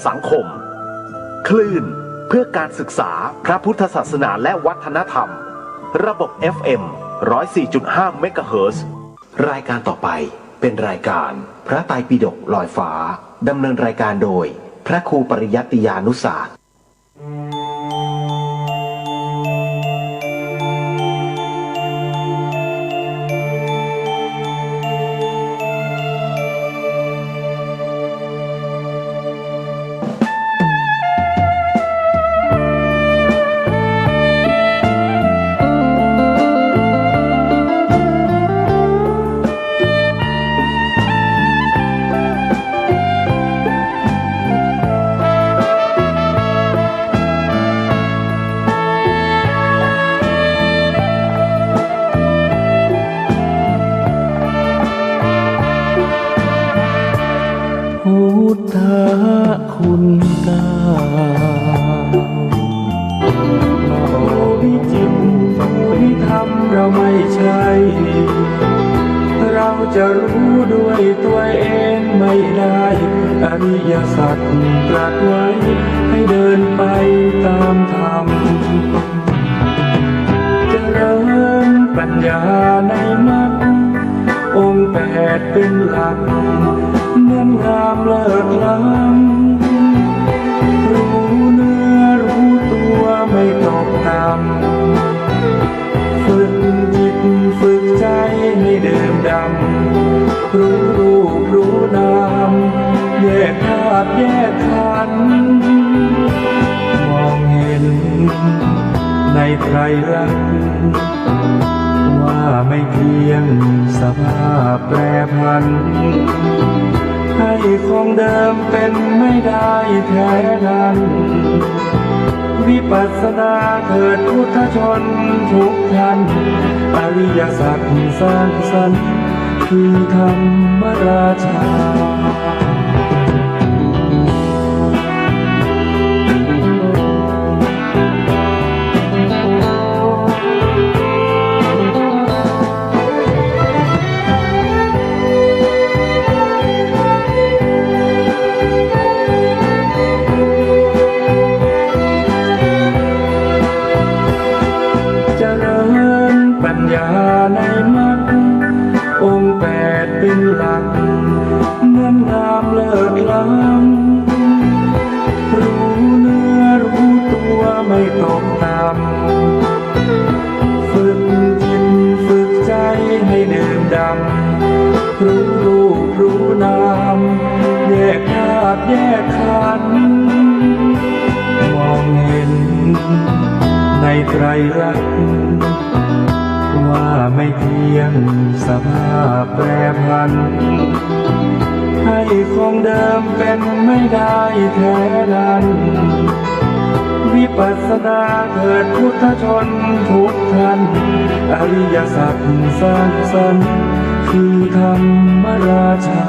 สังคมคลื่นเพื่อการศึกษาพระพุทธศาสนาและวัฒนธรรมระบบ FM 104.5 เมกะเฮิรตซ์รายการต่อไปเป็นรายการพระไตรปิฎกลอยฟ้าดำเนินรายการโดยพระครูปริยัติยานุศาสตร์คุณเก้าวิจิตรวิธรรมเราไม่ใช่เราจะรู้ด้วยตัวเองไม่ได้อริยสัจตรัสไว้ให้เดินไปตามธรรมเจริญปัญญาในมรรคองค์แปดเป็นหลักเมื่องามเลิศล้ำรู้เนื้อรู้ตัวไม่ตกต่ำฝึกจิตฝึกใจให้เดิมดำรู้รูปรู้นามแยกธาตุแยกขันธ์มองเห็นในไตรลักษณ์ว่าไม่เที่ยงสภาพแปรผันให้คงเดิมเป็นไม่ได้แท้นั้นวิปัสสนาเถิดพุทธชนทุกท่านอริยสัจสร้างสรรค์คือธรรมราชาในมรรคองค์แปดเป็นหลักเงื่อนงามเลิศล้ำรู้เนื้อรู้ตัวไม่ตกต่ำฝึกจิตฝึกใจให้เดิมดำรู้รูปรู้นามแยกธาตุแยกขันธ์มองเห็นในไตรลักษณ์ว่าไม่เที่ยงสภาพแปรผันให้คงเดิมเป็นไม่ได้แท้นั้นวิปัสสนาเถิดพุทธชนทุกท่านอริยสัจสร้างสรรค์คือธรรมราชา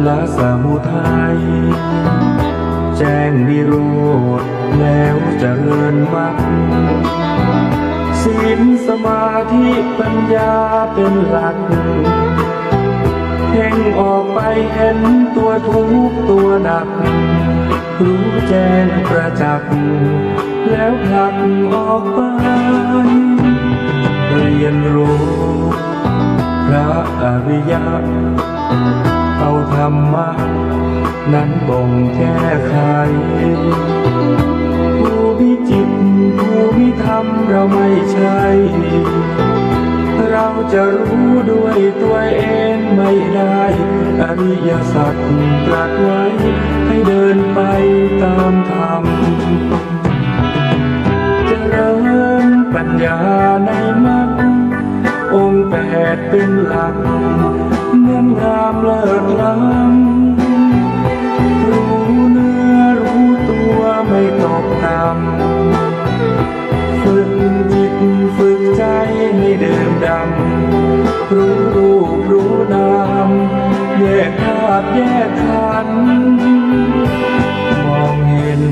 ละสมุทัยแจ้งนิโรธแล้วเจริญมรรคศีลสมาธิปัญญาเป็นหลักเพ่งออกไปเห็นตัวทุกข์ตัวหนักรู้แจ้งประจักษ์แล้วผลักออกไปเรียนรู้พระอริยะเอาธรรมะนั้นบ่งแก้ไขผู้วิจิตรผู้วิธรรมเราไม่ใช่ เรา เราจะรู้ด้วยตัวเองไม่ได้อริยสัจตรัสไว้ให้เดินไปตามธรรมเจริญปัญญาในมรรคองค์แปดเป็นหลักเงื่อนงามเลิศล้ำรู้เนื้อรู้ตัวไม่ตกต่ำฝึกจิตฝึกใจให้เดิมดำรู้รูปรู้นามแยกธาตุแยกขันธ์มองเห็น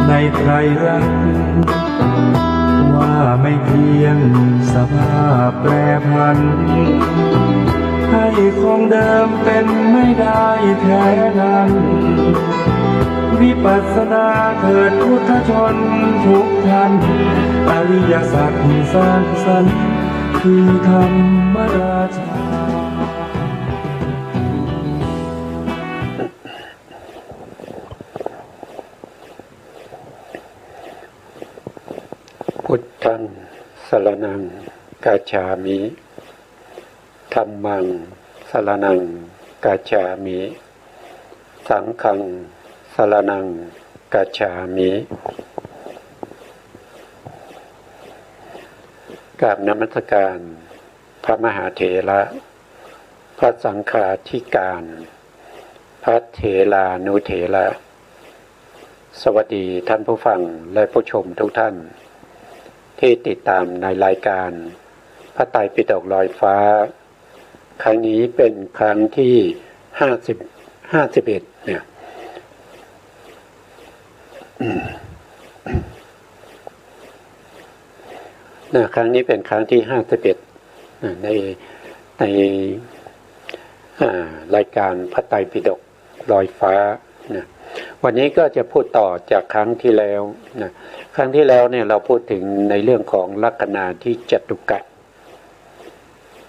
ในไตรลักษณ์ว่าไม่เที่ยงสภาพแปรผันให้คงเดิมเป็นไม่ได้แท้นั้นวิปัสสนาเถิดพุทธชนทุกท่านอริยสัจสร้างสรรค์คือธรรมราชาพุทธังสรณังกัจฉามิธัมมังสรณังกัจฉามิสังฆังสรณังกัจฉามิกราบนมัสการพระมหาเถระพระสังฆาธิการพระเถรานุเถระสวัสดีท่านผู้ฟังและผู้ชมทุกท่านที่ติดตามในรายการพระไตรปิฎกลอยฟ้าครั้งนี้เป็นครั้งที่51เนี่ยครั้งนี้เป็นครั้งที่51ในรายการพระไตรปิฎกลอยฟ้านะวันนี้ก็จะพูดต่อจากครั้งที่แล้วนะครั้งที่แล้วเนี่ยเราพูดถึงในเรื่องของลัคนาที่จตุกะ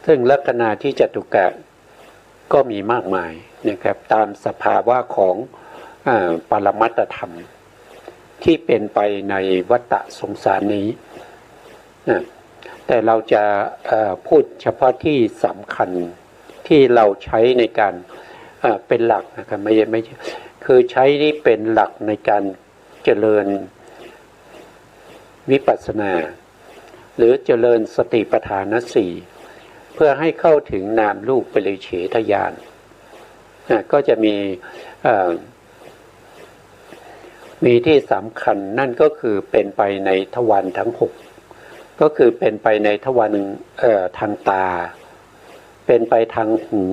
ซึ่งลัคนาที่จตุกะก็มีมากมายนะครับตามสภาวะของปรมัตถธรรมที่เป็นไปในวัฏสงสารนี้นะแต่เราจะพูดเฉพาะที่สำคัญที่เราใช้ในการเป็นหลักนะครับไม่คือใช้นี่เป็นหลักในการเจริญวิปัสสนาหรือเจริญสติปัฏฐานสี่เพื่อให้เข้าถึงนามรูปปริเฉทญาณก็จะมีที่สำคัญนั่นก็คือเป็นไปในทวารทั้ง6ก็คือเป็นไปในทวารทางตาเป็นไปทางหู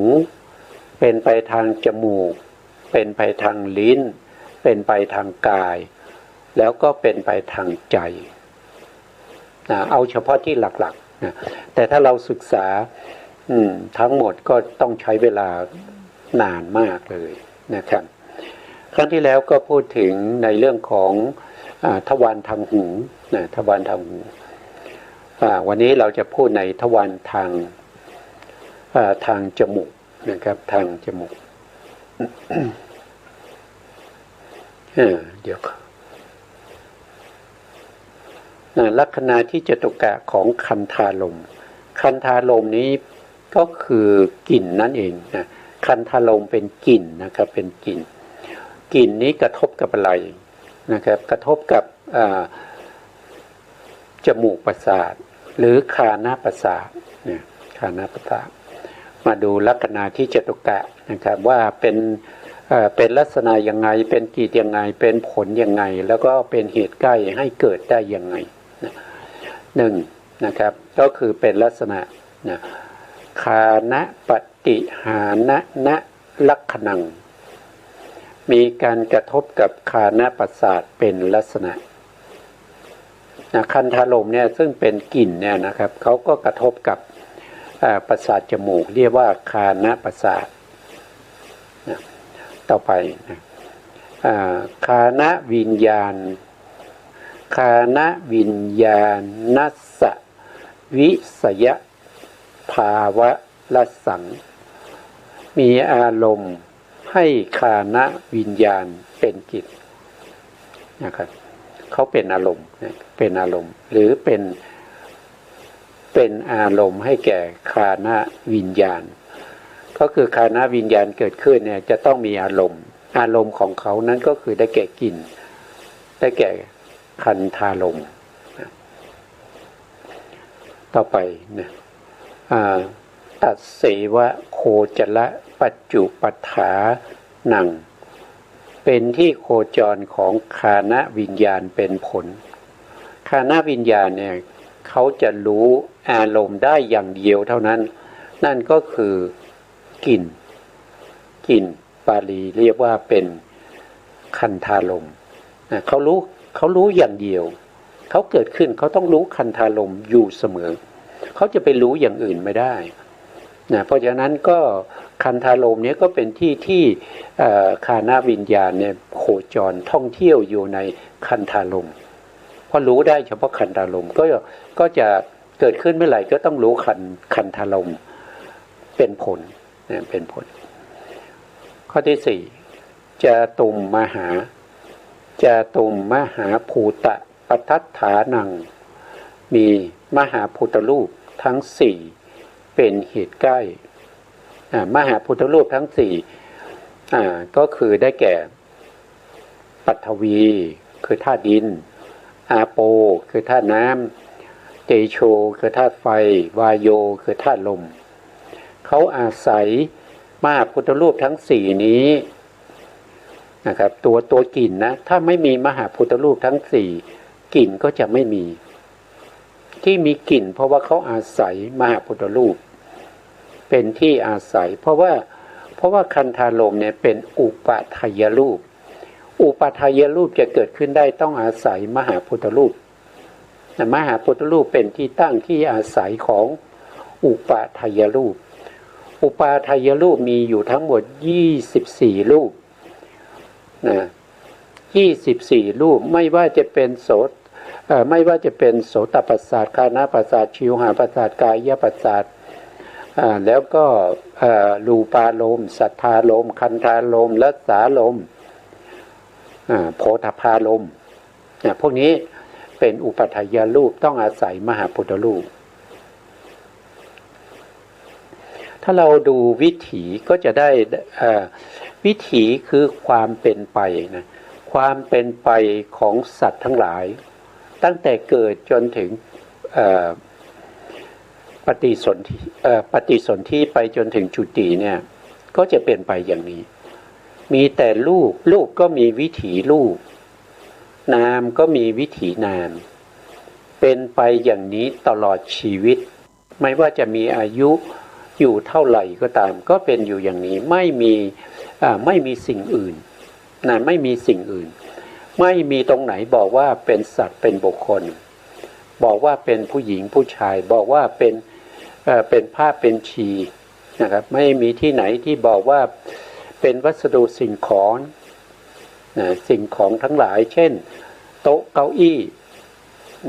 เป็นไปทางจมูกเป็นไปทางลิ้นเป็นไปทางกายแล้วก็เป็นไปทางใจเอาเฉพาะที่หลักๆนะแต่ถ้าเราศึกษาทั้งหมดก็ต้องใช้เวลานานมากเลยนะครับครั้งที่แล้วก็พูดถึงในเรื่องของทวารทางหูนะทวารทางหูวันนี้เราจะพูดในทวารทางจมูกนะครับทางจมูก เดี๋ยวลัคนาที่จตุกะของคันธาลมคันธาลมนี้ก็คือกลิ่นนั่นเองนะคันธาลมเป็นกลิ่นนะครับเป็นกลิ่นนี้กระทบกับอะไรนะครับกระทบกับจมูกประสาทหรือคานะประสาทเนี่ยคานะประสาทมาดูลัคนาที่จตุกะนะครับว่าเป็นลักษณะยังไงเป็นกิจยังไงเป็นผลยังไงแล้วก็เป็นเหตุใกล้ให้เกิดได้ยังไงหนึ่งนะครับก็คือเป็นลักษณะนะคานะปฏิหานะนะลักขณังมีการกระทบกับคานะประสาทเป็นลักษณะคันธาลมเนี่ยซึ่งเป็นกลิ่นเนี่ยนะครับเขาก็กระทบกับประสาทจมูกเรียกว่าคานะประสาทต่อไปคานะวิญญาณคานะวิญญาณนัสสะวิสยภาวะละสังมีอารมณ์ให้คานะวิญญาณเป็นกิจนะครับเขาเป็นอารมณ์เป็นอารมณ์หรือเป็น เป็นอารมณ์ให้แก่คานวิญญาณก็คือคานวิญญาณเกิดขึ้นเนี่ยจะต้องมีอารมณ์ของเขานั้นก็คือได้แก่กลิ่นได้แก่คันธารมณ์ต่อไปเนี่ยตัดเสวะโคจระปัจจุปัฏฐานังเป็นที่โคจรของคานวิญญาณเป็นผลคานวิญญาณเนี่ยเขาจะรู้อารมณ์ได้อย่างเดียวเท่านั้นนั่นก็คือกลิ่นบาลีเรียกว่าเป็นคันธารมณ์เขารู้อย่างเดียวเขาเกิดขึ้นเขาต้องรู้คันธารมณ์อยู่เสมอเขาจะไปรู้อย่างอื่นไม่ได้นะเพราะฉะนั้นก็คันธารมณ์นี้ก็เป็นที่คานวิญญาณเนี่ยโคจรท่องเที่ยวอยู่ในคันธารมณ์พอรู้ได้เฉพาะคันธารมณ์ก็จะเกิดขึ้นเมื่อไหร่ก็ต้องรู้คันธารมณ์เป็นผลนะเป็นผลข้อที่สี่จตุมมหาภูตะปัฏฐฐานังมีมหาพุทธรูปทั้งสี่เป็นเหตุใกล้มหาพุทธรูปทั้งสี่ก็คือได้แก่ปัทวีคือธาตุดินอาโปคือธาตุน้ำเตโชคือธาตุไฟวายโยคือธาตุลมเขาอาศัยมหาพุทธรูปทั้งสี่นี้นะครับตัวกลิ่นนะถ้าไม่มีมหาพุทธรูปทั้งสี่กลิ่นก็จะไม่มีที่มีกลิ่นเพราะว่าเขาอาศัยมหาพุทธรูปเป็นที่อาศัยเพราะว่าคันธารมณ์เนี่ยเป็นอุปาทายรูปจะเกิดขึ้นได้ต้องอาศัยมหาพุทธรูปมหาพุทธรูปเป็นที่ตั้งที่อาศัยของอุปาทายรูปอุปาทายรูปมีอยู่ทั้งหมด24รูปนะ24รูปไม่ว่าจะเป็นโสตประสาทคานะประสาทชิวหาประสาทกายประสาทแล้วก็รูปารมณ์สัทธารมณ์คันธารมณ์รัสสารมณ์โผฏฐพารมณ์พวกนี้เป็นอุปาทายรูปต้องอาศัยมหาพุทธรูปถ้าเราดูวิถีก็จะได้วิถีคือความเป็นไปนะความเป็นไปของสัตว์ทั้งหลายตั้งแต่เกิดจนถึงปฏิสนธิไปจนถึงจุติเนี่ยก็จะเป็นไปอย่างนี้มีแต่รูปก็มีวิถีรูปนามก็มีวิถีนามเป็นไปอย่างนี้ตลอดชีวิตไม่ว่าจะมีอายุอยู่เท่าไหร่ก็ตามก็เป็นอยู่อย่างนี้ไม่มีสิ่งอื่นนะไม่มีสิ่งอื่นไม่มีตรงไหนบอกว่าเป็นสัตว์เป็นบุคคลบอกว่าเป็นผู้หญิงผู้ชายบอกว่าเป็นผ้าเป็นชีนะครับไม่มีที่ไหนที่บอกว่าเป็นวัสดุสิ่งของนะสิ่งของทั้งหลายเช่นโต๊ะเก้าอี้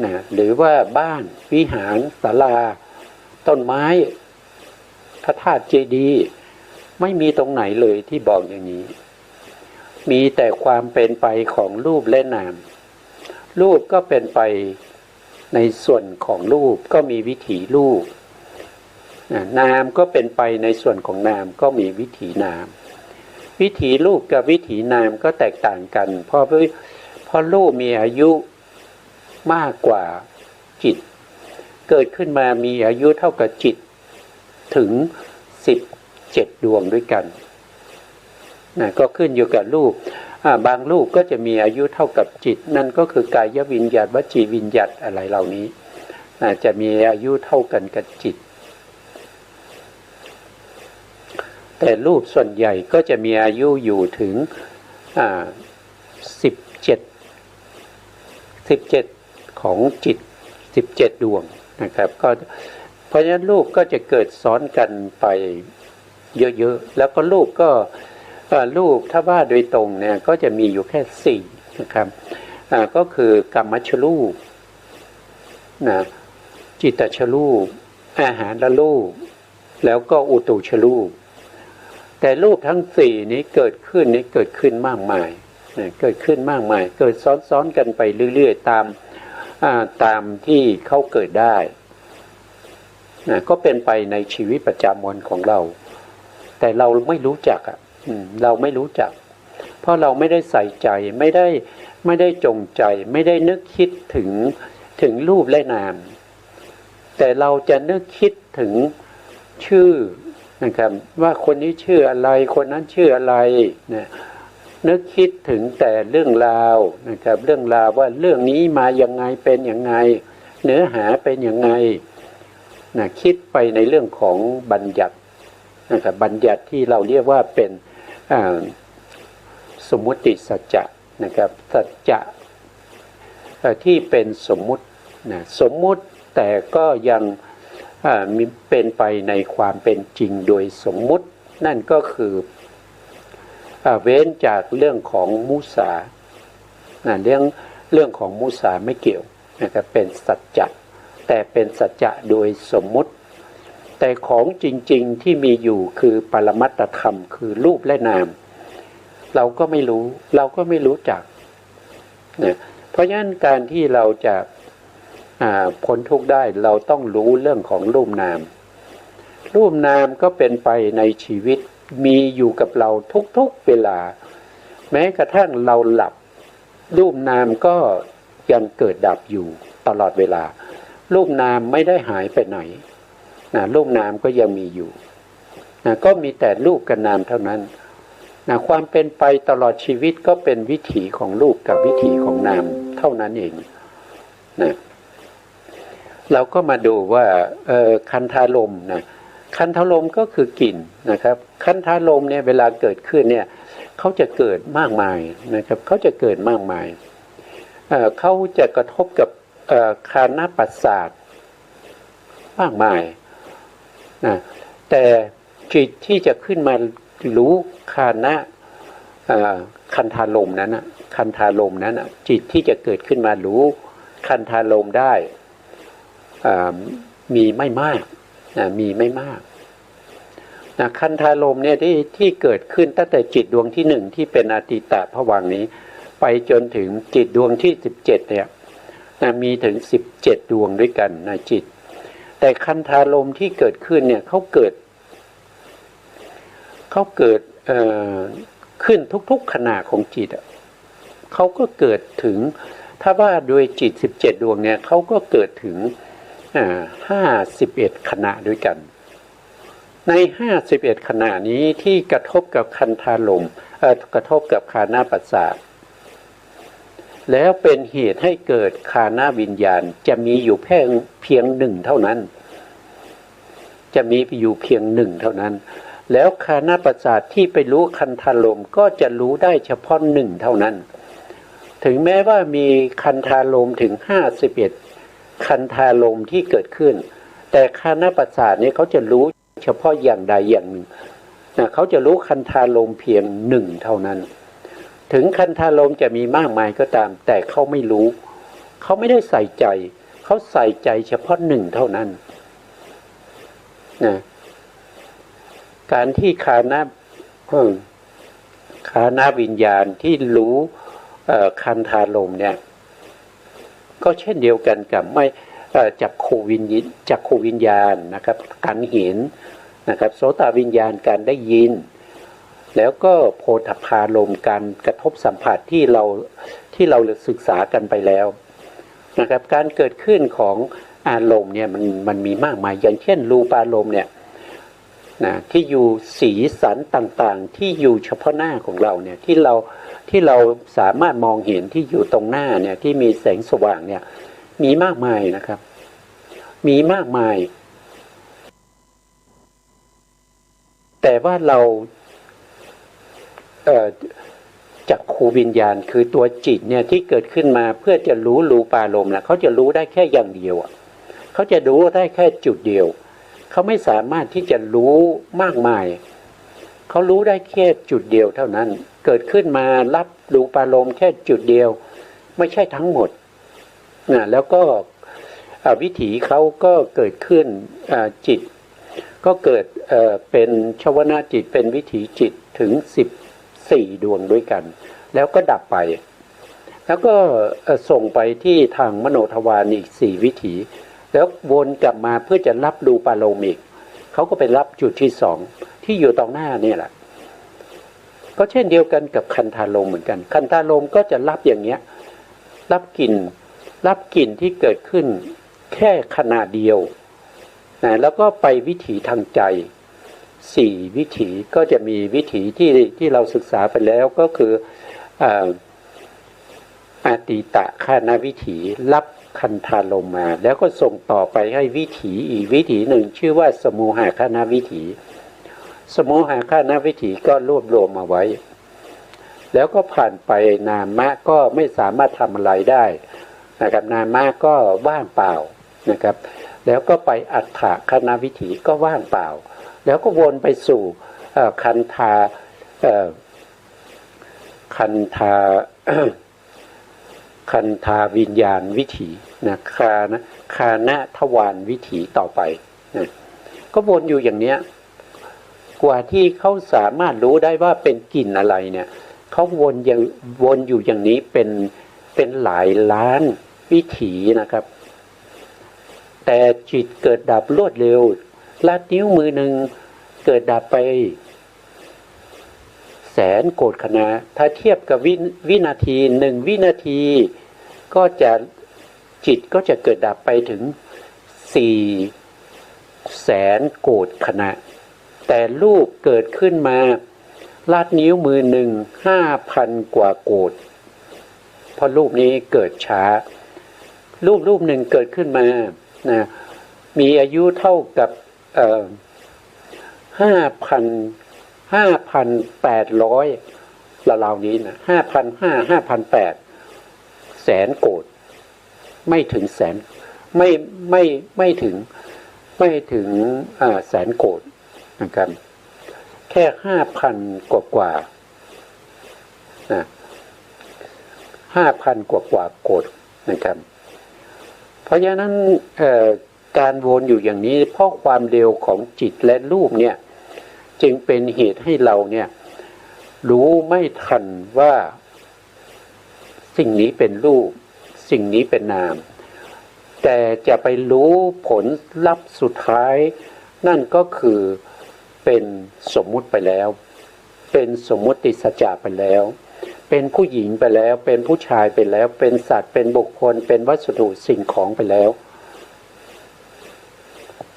นะหรือว่าบ้านวิหารศาลาต้นไม้พระธาตุเจดีย์ไม่มีตรงไหนเลยที่บอกอย่างนี้มีแต่ความเป็นไปของรูปและนามรูปก็เป็นไปในส่วนของรูปก็มีวิถีรูปนามก็เป็นไปในส่วนของนามก็มีวิถีนามวิถีรูปกับวิถีนามก็แตกต่างกันเพราะรูปมีอายุมากกว่าจิตเกิดขึ้นมามีอายุเท่ากับจิตถึง17ดวงด้วยกันนะก็ขึ้นอยู่กับรูปบางรูปก็จะมีอายุเท่ากับจิตนั่นก็คือกายวิญญาณวจีวิญญาณอะไรเหล่านี้จะมีอายุเท่ากันกับจิตแต่รูปส่วนใหญ่ก็จะมีอายุอยู่ถึง17ของจิต17ดวงนะครับก็เพราะฉะนั้นรูปก็จะเกิดซ้อนกันไปเยอะๆแล้วก็รูปถ้าว่าโดยตรงเนี่ยก็จะมีอยู่แค่4นะครับก็คือกรรมชรูปนะจิตตชรูปอาหารรูปแล้วก็อุตุชรูปแต่รูปทั้ง4นี้เกิดขึ้นมากมายนะเกิดขึ้นมากมายเกิดซ้อนๆกันไปเรื่อยๆตามที่เขาเกิดได้ ก็เป็นไปในชีวิตประจำวันของเราแต่เราไม่รู้จักเราไม่รู้จักเพราะเราไม่ได้ใส่ใจไม่ได้จงใจไม่ได้นึกคิดถึงรูปและนามแต่เราจะนึกคิดถึงชื่อนะครับว่าคนนี้ชื่ออะไรคนนั้นชื่ออะไรนะนึกคิดถึงแต่เรื่องราวนะครับเรื่องราวว่าเรื่องนี้มายังไงเป็นยังไงเนื้อหาเป็นยังไงนะคิดไปในเรื่องของบัญญัตินะครับบัญญัติที่เราเรียกว่าเป็นสมมุติสัจจะนะครับสัจจะที่เป็นสมมุตินะสมมุติแต่ก็ยังมีเป็นไปในความเป็นจริงโดยสมมุตินั่นก็คือเว้นจากเรื่องของมุสาเรื่องของมุสาไม่เกี่ยวนะครับเป็นสัจจะแต่เป็นสัจจะโดยสมมุติแต่ของจริงๆที่มีอยู่คือปรมัตถธรรมคือรูปและนามเราก็ไม่รู้จักนะเพราะฉะนั้นการที่เราจะพ้นทุกข์ได้เราต้องรู้เรื่องของรูปนามรูปนามก็เป็นไปในชีวิตมีอยู่กับเราทุกๆเวลาแม้กระทั่งเราหลับรูปนามก็ยังเกิดดับอยู่ตลอดเวลารูปนามไม่ได้หายไปไหนรูปนามก็ยังมีอยู่ก็มีแต่รูปกับนามเท่านั้นความเป็นไปตลอดชีวิตก็เป็นวิถีของรูปกับวิถีของนามเท่านั้นเองนะเราก็มาดูว่าคันธารมณ์คันธารมณ์ก็คือกลิ่นนะครับคันธารมณ์เนี่ยเวลาเกิดขึ้นเนี่ยเขาจะเกิดมากมายนะครับเขาจะเกิดมากมายเขาจะกระทบกับคานะประสาทมากมายนะแต่จิตที่จะขึ้นมารู้คานะคันธารมณ์นั้นคันธารมณ์นั้นจิตที่จะเกิดขึ้นมารู้คันธารมณ์ได้มีไม่มากมีไม่มากคันธารมณ์เนี่ยที่เกิดขึ้นตั้งแต่จิตดวงที่หนึ่งที่เป็นอาติตะภวังค์นี้ไปจนถึงจิตดวงที่17เนี่ยมีถึง17ดวงด้วยกันนะจิตแต่คันธารมณ์ที่เกิดขึ้นเนี่ยเขาเกิดขึ้นทุกๆขณะของจิตเขาก็เกิดถึงถ้าว่าโดยจิต17ดวงเนี่ยเขาก็เกิดถึง51ขณะด้วยกันใน51ขณะนี้ที่กระทบกับคันธารมณ์กระทบกับคานะประสาทแล้วเป็นเหตุให้เกิดคานะวิญญาณจะมีอยู่เพียงหนึ่งเท่านั้นจะมีอยู่เพียงหนึ่งเท่านั้นแล้วคานะประสาทที่ไปรู้คันธารมณ์ก็จะรู้ได้เฉพาะหนึ่งเท่านั้นถึงแม้ว่ามีคันธารมณ์ถึง51คันธารมณ์ที่เกิดขึ้นแต่คานะประสาทนี้เขาจะรู้เฉพาะอย่างใดอย่างหนึ่งเขาจะรู้คันธารมณ์เพียงหนึ่งเท่านั้นถึงคันธารมณ์จะมีมากมายก็ตามแต่เขาไม่รู้เขาไม่ได้ใส่ใจเขาใส่ใจเฉพาะหนึ่งเท่านั้นการที่คานะวิญญาณที่รู้คันธารมณ์เนี่ยก็เช่นเดียวกันกับไม่จักขูวิญญาณนะครับการเห็นนะครับโสตวิญญาณการได้ยินแล้วก็โผฏฐัพพารมณ์การกระทบสัมผัสที่เราศึกษากันไปแล้วนะครับการเกิดขึ้นของอารมณ์เนี่ยมันมีมากมายอย่างเช่นรูปารมณ์เนี่ยที่อยู่สีสันต่างๆที่อยู่เฉพาะหน้าของเราเนี่ยที่เราสามารถมองเห็นที่อยู่ตรงหน้าเนี่ยที่มีแสงสว่างเนี่ยมีมากมายนะครับมีมากมายแต่ว่าเราจักขูวิญญาณคือตัวจิตเนี่ยที่เกิดขึ้นมาเพื่อจะรู้รูปารมณ์นะเขาจะรู้ได้แค่อย่างเดียวเขาจะรู้ได้แค่จุดเดียวเขาไม่สามารถที่จะรู้มากมายเขารู้ได้แค่จุดเดียวเท่านั้นเกิดขึ้นมารับรูปารมณ์แค่จุดเดียวไม่ใช่ทั้งหมดแล้วก็วิถีเขาก็เกิดขึ้นจิตก็เกิดเป็นชวนาจิตเป็นวิถีจิตถึง14ดวงด้วยกันแล้วก็ดับไปแล้วก็ส่งไปที่ทางมโนทวารอีก4วิถี แล้ววนกลับมาเพื่อจะรับรูปารมณ์อีกเขาก็ไปรับจุดที่สองที่อยู่ตรงหน้านี่แหละก็เช่นเดียวกันกับคันธารมณ์เหมือนกันคันธารมณ์ก็จะรับอย่างเงี้ยรับกลิ่นที่เกิดขึ้นแค่ขณะเดียวนะแล้วก็ไปวิถีทางใจ4วิถีก็จะมีวิถีที่เราศึกษาไปแล้วก็คืออาติตะฆานวิถีรับคันธารมณ์มาแล้วก็ส่งต่อไปให้วิถีอีกวิถีหนึ่งชื่อว่าสมุหฆานวิถีสมุหฆานวิถีก็รวบรวมมาไว้แล้วก็ผ่านไปนามะก็ไม่สามารถทำอะไรได้นะครับนามะก็ว่างเปล่านะครับแล้วก็ไปอัฏฐฆานวิถีก็ว่างเปล่าแล้วก็วนไปสู่คันธาคันธาวิญญาณวิถีนะคานะทวารวิถีต่อไปนะก็วนอยู่อย่างเนี้ยกว่าที่เขาสามารถรู้ได้ว่าเป็นกลิ่นอะไรเนี่ยเขาวนอยู่อย่างนี้เป็นหลายล้านวิถีนะครับแต่จิตเกิดดับรวดเร็วลัดนิ้วมือหนึ่งเกิดดับไปแสนโกฏขณะถ้าเทียบกับวินาที1วินาทีก็จะจิตก็จะเกิดดับไปถึง4แสนโกฏขณะแต่รูปเกิดขึ้นมาลัดนิ้วมือหนึ่ง 5,000 กว่าโกฏเพราะรูปนี้เกิดช้ารูปหนึ่งเกิดขึ้นมานะมีอายุเท่ากับ5,800ราวๆนี้นะ5,800แสนโกฏไม่ถึงแสนไม่ถึงแสนโกฏนะครับแค่ 5,000 กว่านะ5,000 กว่าโกฏนะครับเพราะฉะนั้นการวนอยู่อย่างนี้เพราะความเร็วของจิตและรูปเนี่ยจึงเป็นเหตุให้เราเนี่ยรู้ไม่ทันว่าสิ่งนี้เป็นรูปสิ่งนี้เป็นนามแต่จะไปรู้ผลลัพธ์สุดท้ายนั่นก็คือเป็นสมมุติไปแล้วเป็นสมมุติสัจจะไปแล้วเป็นผู้หญิงไปแล้วเป็นผู้ชายไปแล้วเป็นสัตว์เป็นบุคคลเป็นวัสดุสิ่งของไปแล้ว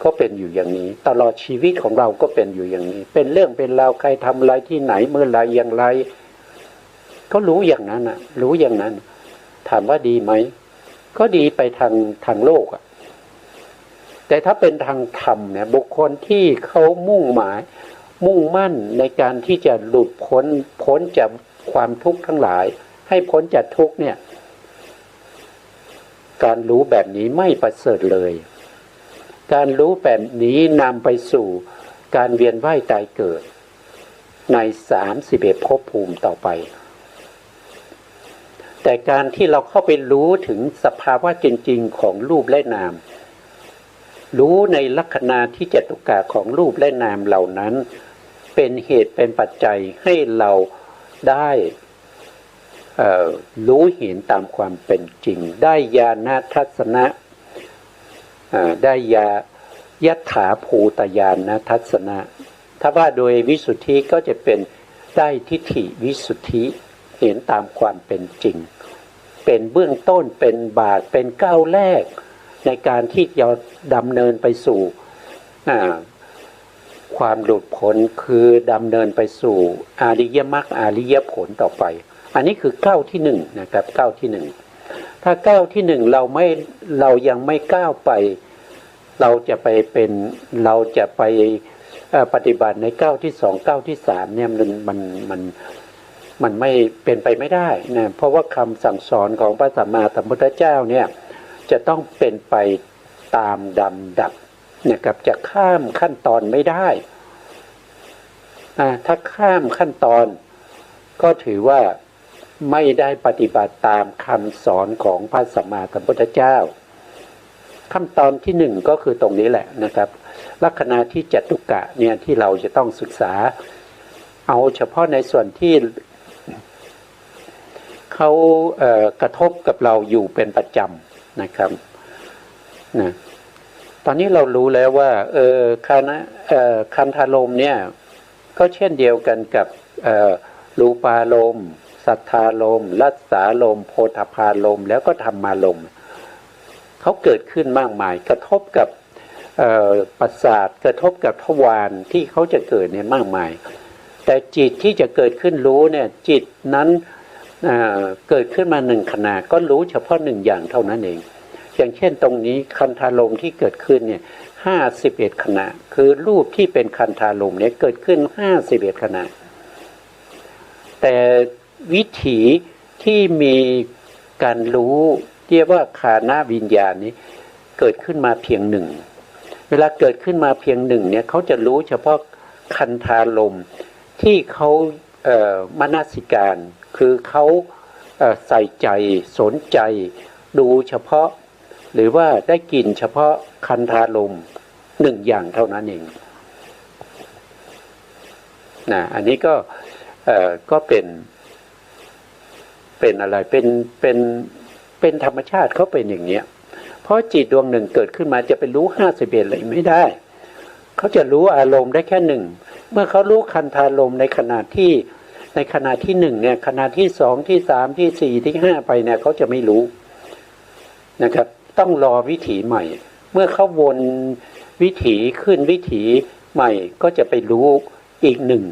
ก็เป็นอยู่อย่างนี้ตลอดชีวิตของเราก็เป็นอยู่อย่างนี้เป็นเรื่องเป็นราวใครทำอะไรที่ไหนเมื่อไรอย่างไรก็รู้อย่างนั้นน่ะรู้อย่างนั้นถามว่าดีไหมก็ดีไปทางโลกอ่ะแต่ถ้าเป็นทางธรรมเนี่ยบุคคลที่เขามุ่งมั่นในการที่จะหลุดพ้นจากความทุกข์ทั้งหลายให้พ้นจากทุกข์เนี่ยการรู้แบบนี้ไม่ประเสริฐเลยการรู้แบบนี้นำไปสู่การเวียนว่ายตายเกิดใน31ภพภูมิต่อไปแต่การที่เราเข้าไปรู้ถึงสภาวะจริงๆของรูปและนามรู้ในลักษณะที่จตุกะของรูปและนามเหล่านั้นเป็นเหตุเป็นปัจจัยให้เราได้รู้เห็นตามความเป็นจริงได้ญาณทัศนะได้ยัตถาภูตญาณทัศนะถ้าว่าโดยวิสุทธิก็จะเป็นได้ทิฏฐิวิสุทธิเห็นตามความเป็นจริงเป็นเบื้องต้นเป็นบาทเป็นก้าวแรกในการที่จะดำเนินไปสู่ความหลุดพ้นคือดำเนินไปสู่อริยมรรคอริยผลต่อไปอันนี้คือก้าวที่หนึ่งนะครับก้าวที่หนึ่งถ้าก้าวที่หนึ่งเรายังไม่ก้าวไปเราจะไปปฏิบัติในก้าวที่สองก้าวที่สามเนี่ยมันไม่เป็นไปไม่ได้นะเพราะว่าคำสั่งสอนของพระสัมมาสัมพุทธเจ้าเนี่ยจะต้องเป็นไปตามลำดับนะครับจะข้ามขั้นตอนไม่ได้ถ้าข้ามขั้นตอนก็ถือว่าไม่ได้ปฏิบัติตามคำสอนของพระสัมมาสัมพุทธเจ้าขั้นตอนที่หนึ่งก็คือตรงนี้แหละนะครับลักษณะที่จตุกะเนี่ยที่เราจะต้องศึกษาเอาเฉพาะในส่วนที่เขากระทบกับเราอยู่เป็นประจำนะครับนะ ตอนนี้เรารู้แล้วว่าคันธารมณ์เนี่ยก็เช่นเดียวกันกับรูปารมณ์สัทธารมณ์รัสสารมณ์โพธพารมณ์แล้วก็ธรรมารมณ์เขาเกิดขึ้นมากมายกระทบกับประสาทกระทบกับทวารที่เขาจะเกิดเนี่ยมากมายแต่จิตที่จะเกิดขึ้นรู้เนี่ยจิตนั้นเกิดขึ้นมาหนึ่งขณะก็รู้เฉพาะหนึ่งอย่างเท่านั้นเองอย่างเช่นตรงนี้คันธารมณ์ที่เกิดขึ้นเนี่ย51ขณะคือรูปที่เป็นคันธารมณ์เนี่ยเกิดขึ้น51ขณะแต่วิถีที่มีการรู้เรียกว่าคานวิญญาณนี้เกิดขึ้นมาเพียงหนึ่งเวลาเกิดขึ้นมาเพียงหนึ่งเนี่ยเขาจะรู้เฉพาะคันธารมณ์ที่เขามนสิการคือเขาใส่ใจสนใจดูเฉพาะหรือว่าได้กลิ่นเฉพาะคันธารมณ์หนึ่งอย่างเท่านั้นเองนะอันนี้ก็เป็นอะไรเป็นธรรมชาติเขาเป็นอย่างเนี้ยเพราะจิตดวงหนึ่งเกิดขึ้นมาจะไปรู้51เลยไม่ได้เขาจะรู้อารมณ์ได้แค่หนึ่งเมื่อเขารู้คันธารมณ์ในขณะที่หนึ่งเนี่ยขณะที่สองที่สามที่สี่ที่ห้าไปเนี่ยเขาจะไม่รู้นะครับต้องรอวิถีใหม่เมื่อเขาวนวิถีขึ้นวิถีใหม่ก็จะไปรู้อีกหนึ่ง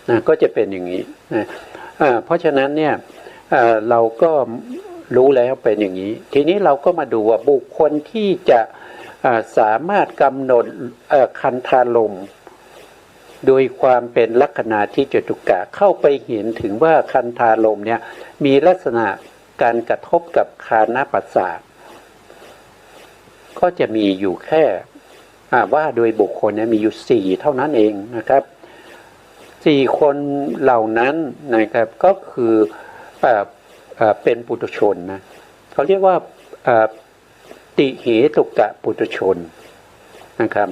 นะก็จะเป็นอย่างนี้นะเพราะฉะนั้นเนี่ยเราก็รู้แล้วเป็นอย่างนี้ทีนี้เราก็มาดูว่าบุคคลที่จะสามารถกำหนดคันธารมณ์โดยความเป็นลักษณะที่จตุกะเข้าไปเห็นถึงว่าคันธารมณ์เนี่ยมีลักษณะการกระทบกับคานประสาทก็จะมีอยู่แค่ว่าโดยบุคคลเนี่ยมีอยู่4เท่านั้นเองนะครับ4คนเหล่านั้นนะครับก็คือเป็นปุถุชนนะเขาเรียกว่าติเหตุกะปุถุชนนะครับ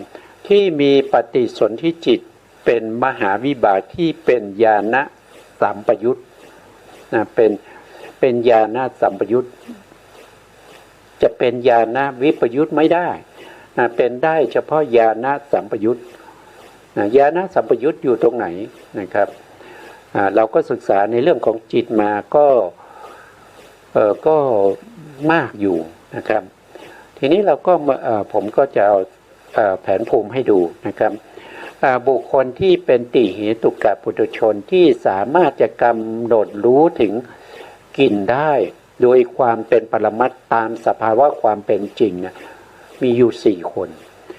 ที่มีปฏิสนธิจิตเป็นมหาวิบากที่เป็นญาณสัมปยุตนะเป็นญาณสัมปยุตจะเป็นญาณวิปยุตไม่ได้นะเป็นได้เฉพาะญาณสัมปยุตนะญาณสัมปยุตอยู่ตรงไหนนะครับเราก็ศึกษาในเรื่องของจิตมาก็มากอยู่นะครับทีนี้เราก็ผมก็จะเอาแผนภูมิให้ดูนะครับบุคคลที่เป็นติเหตุกะปุถุชนที่สามารถจะกำหนดรู้ถึงกลิ่นได้โดยความเป็นปรมัตถ์ตามสภาวะความเป็นจริงนะมีอยู่4คน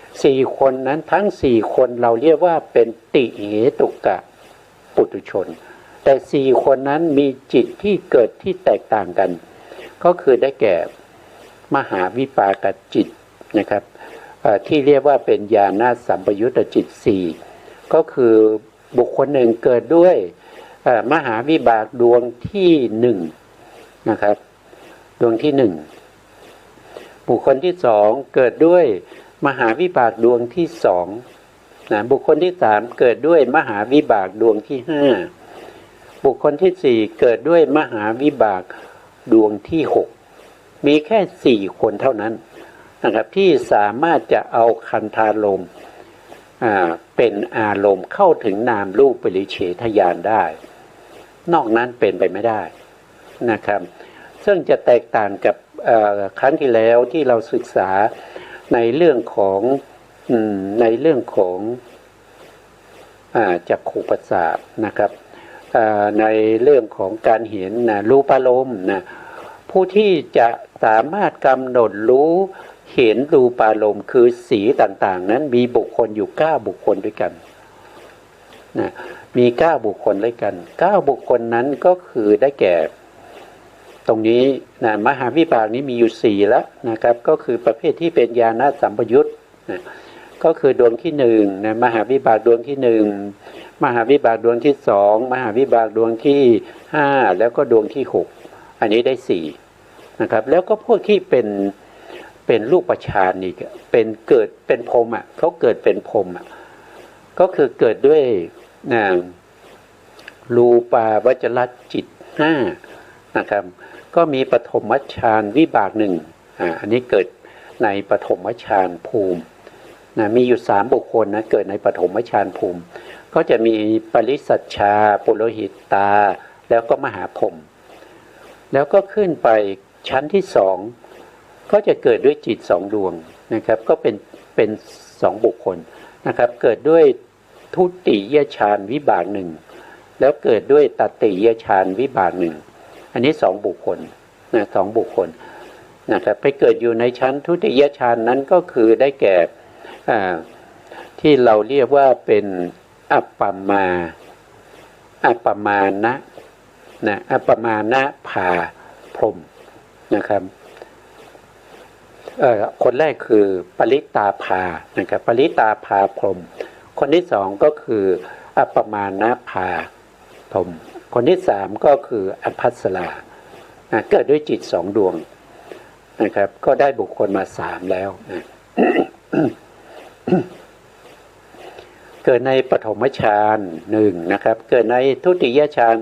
4คนนั้นทั้ง4คนเราเรียกว่าเป็นติเหตุกะปุถุชนแต่4คนนั้นมีจิตที่เกิดที่แตกต่างกันก็คือได้แก่มหาวิปากจิตนะครับที่เรียกว่าเป็นญาณสัมปยุตจิต4ก็คือบุคคลหนึ่งเกิดด้วยมหาวิบากดวงที่1นะครับดวงที่1บุคคลที่2เกิดด้วยมหาวิบากดวงที่2นะบุคคลที่3เกิดด้วยมหาวิบากดวงที่5บุคคลที่4เกิดด้วยมหาวิบากดวงที่6มีแค่4คนเท่านั้นนะครับที่สามารถจะเอาคันธารมณ์เป็นอารมณ์เข้าถึงนามรูปปริเฉทญาณได้นอกนั้นเป็นไปไม่ได้นะครับซึ่งจะแตกต่างกับครั้งที่แล้วที่เราศึกษาในเรื่องของจักขุประสาทนะครับในเรื่องของการเห็นรูปารมณ์นะผู้ที่จะสามารถกำหนดรู้เห็นรูปารมณ์คือสีต่างๆนั้นมีบุคคลอยู่9บุคคลด้วยกันนะมี9บุคคลด้วยกัน9บุคคลนั้นก็คือได้แก่ตรงนี้นะมหาวิบากนี้มีอยู่4แล้วนะครับก็คือประเภทที่เป็นญาณสัมปยุตนะก็คือดวงที่1นะมหาวิบากดวงที่1มหาวิบากดวงที่2มหาวิบากดวงที่5แล้วก็ดวงที่6อันนี้ได้4นะครับแล้วก็พวกที่เป็นรูปฌานอีกเป็นเกิดเป็นพรหมเขาเกิดเป็นพรหมก็คือเกิดด้วยรูปาวจรจิต5นะครับก็มีปฐมฌานวิบาก อันนี้เกิดในปฐมฌานภูมินะมีอยู่3บุคคลนะเกิดในปฐมฌานภูมิก็จะมีปริสัชชาปุโรหิตตาแล้วก็มหาพรหมแล้วก็ขึ้นไปชั้นที่2ก็จะเกิดด้วยจิต2ดวงนะครับก็เป็น2บุคคลนะครับเกิดด้วยทุติยฌานวิบาก1แล้วเกิดด้วยตติยฌานวิบาก1อันนี้2บุคคลนะ2บุคคลนะครับไปเกิดอยู่ในชั้นทุติยฌานนั้นก็คือได้แก่ที่เราเรียกว่าเป็นอัปปมานะอัปปมานะภาพรหมนะครับคนแรกคือปริตาภานะครับปริตาภาพรหมคนที่2ก็คืออัปปมานะภาพรหมคนที่3ก็คืออภัสราเกิดด้วยจิต2ดวงนะครับก็ได้บุคคลมา3แล้วนะ เกิดในปฐมฌาน1นะครับเกิดในทุติยฌาน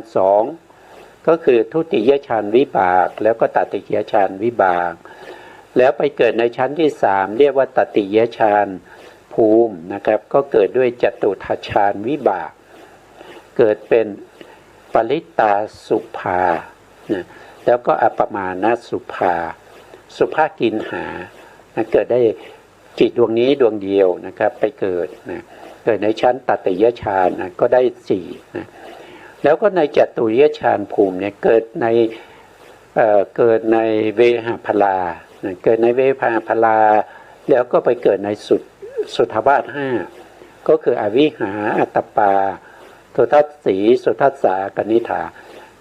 2ก็คือทุติยฌานวิบากแล้วก็ตติยฌานวิบากแล้วไปเกิดในชั้นที่3เรียกว่าตติยฌานภูมินะครับก็เกิดด้วยจตุทัชฌานวิบากเกิดเป็นปริตาสุภานะแล้วก็อัปปมานะสุภาสุภากินหานะเกิดได้จิตดวงนี้ดวงเดียวนะครับไปเกิดนะเกิดในชั้นตติยฌานนะก็ได้4นะแล้วก็ในจตุยฌานภูมิเนี่ยเกิดในเวหพลานะเกิดในเวหพลาแล้วก็ไปเกิดในสุทธวาส5ก็คืออวิหาอัตตปาสุทัสสีสุทัสสากนิฐา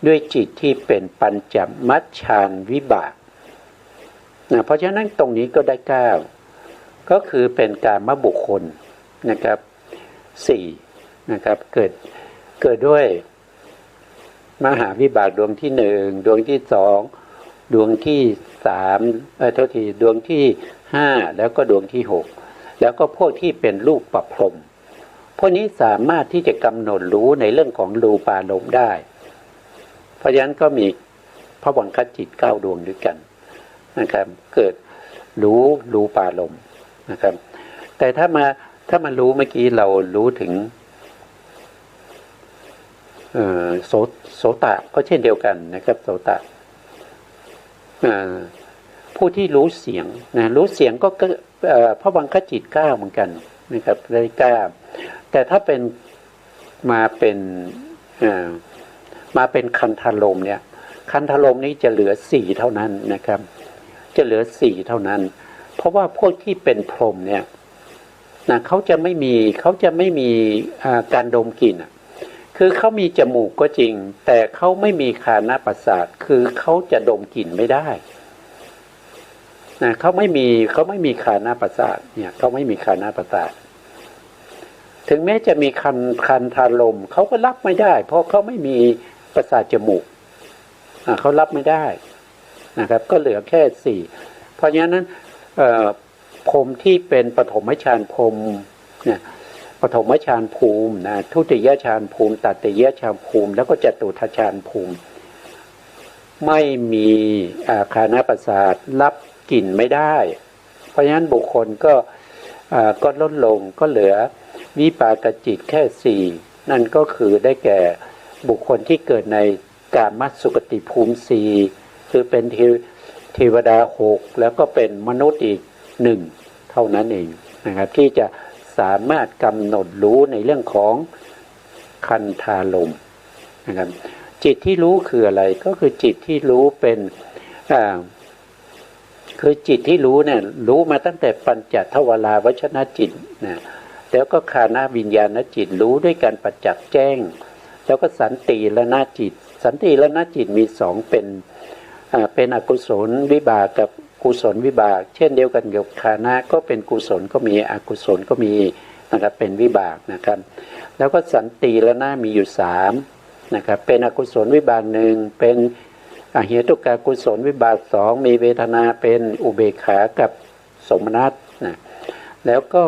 ด้วยจิตที่เป็นปัญจมัชฌานวิบากนะเพราะฉะนั้นตรงนี้ก็ได้9ก็คือเป็นกามบุคคลนะครับ4นะครับเกิดด้วยมหาวิบากดวงที่1ดวงที่2ดวงที่3ดวงที่5แล้วก็ดวงที่6แล้วก็พวกที่เป็นรูปประพรหมพวกนี้สามารถที่จะกำหนดรู้ในเรื่องของรูปารมณ์ได้เพราะฉะนั้นก็มีภวังคจิต9ดวงด้วยกันนะครับเกิดรู้รูปารมณ์นะครับแต่ถ้ามารู้เมื่อกี้เรารู้ถึงโสตะก็เช่นเดียวกันนะครับโสตะผู้ที่รู้เสียงนะรู้เสียงก็ภวังคจิต9เหมือนกันนะครับได้9แต่ถ้าเป็นมาเป็นคันธารมเนี่ยคันธารมนี้จะเหลือ4เท่านั้นนะครับจะเหลือ4เท่านั้นเพราะว่าพวกที่เป็นพรหมเนี่ยนะเขาจะไม่มีการดมกลิ่นคือเขามีจมูกก็จริงแต่เขาไม่มีคานะประสาทคือเขาจะดมกลิ่นไม่ได้นะเขาไม่มีคานะประสาทเนี่ยเขาไม่มีคานะประสาทถึงแม้จะมีคันธารมเขาก็รับไม่ได้เพราะเขาไม่มีประสาทจมูกเขารับไม่ได้นะครับก็เหลือแค่4เพราะฉะนั้นพรหมที่เป็นปฐมฌานพรหมเนี่ยปฐมฌานภูมินะทุติยฌานภูมิตติยฌานภูมิแล้วก็จตุทัชฌานภูมิไม่มีคานะประสาทรับกลิ่นไม่ได้เพราะฉะนั้นบุคคลก็ลดลงก็เหลือวิปากจิตแค่4นั่นก็คือได้แก่บุคคลที่เกิดในกามสุคติภูมิ4คือเป็นเทวดา6แล้วก็เป็นมนุษย์อีก1เท่านั้นเองนะครับที่จะสามารถกำหนดรู้ในเรื่องของคันธารมณ์นะครับจิตที่รู้คืออะไรก็คือจิตที่รู้เป็นคือจิตที่รู้เนี่ยรู้มาตั้งแต่ปัญจทวาราวชนะจิตนะแล้วก็คานะวิญญาณจิตรู้ด้วยการประจักษ์แจ้งแล้วก็สันติละนาจิตสันติละนาจิตมี2เป็นอกุศลวิบากกับกุศลวิบากเช่นเดียวกันกับคานะก็เป็นกุศลก็มีอกุศลก็มีนะครับเป็นวิบากนะครับแล้วก็สันติละนามีอยู่3นะครับเป็นอกุศลวิบาก1เป็นเหตุกากุศลวิบาก2มีเวทนาเป็นอุเบกขากับสมนัสนะแล้วก็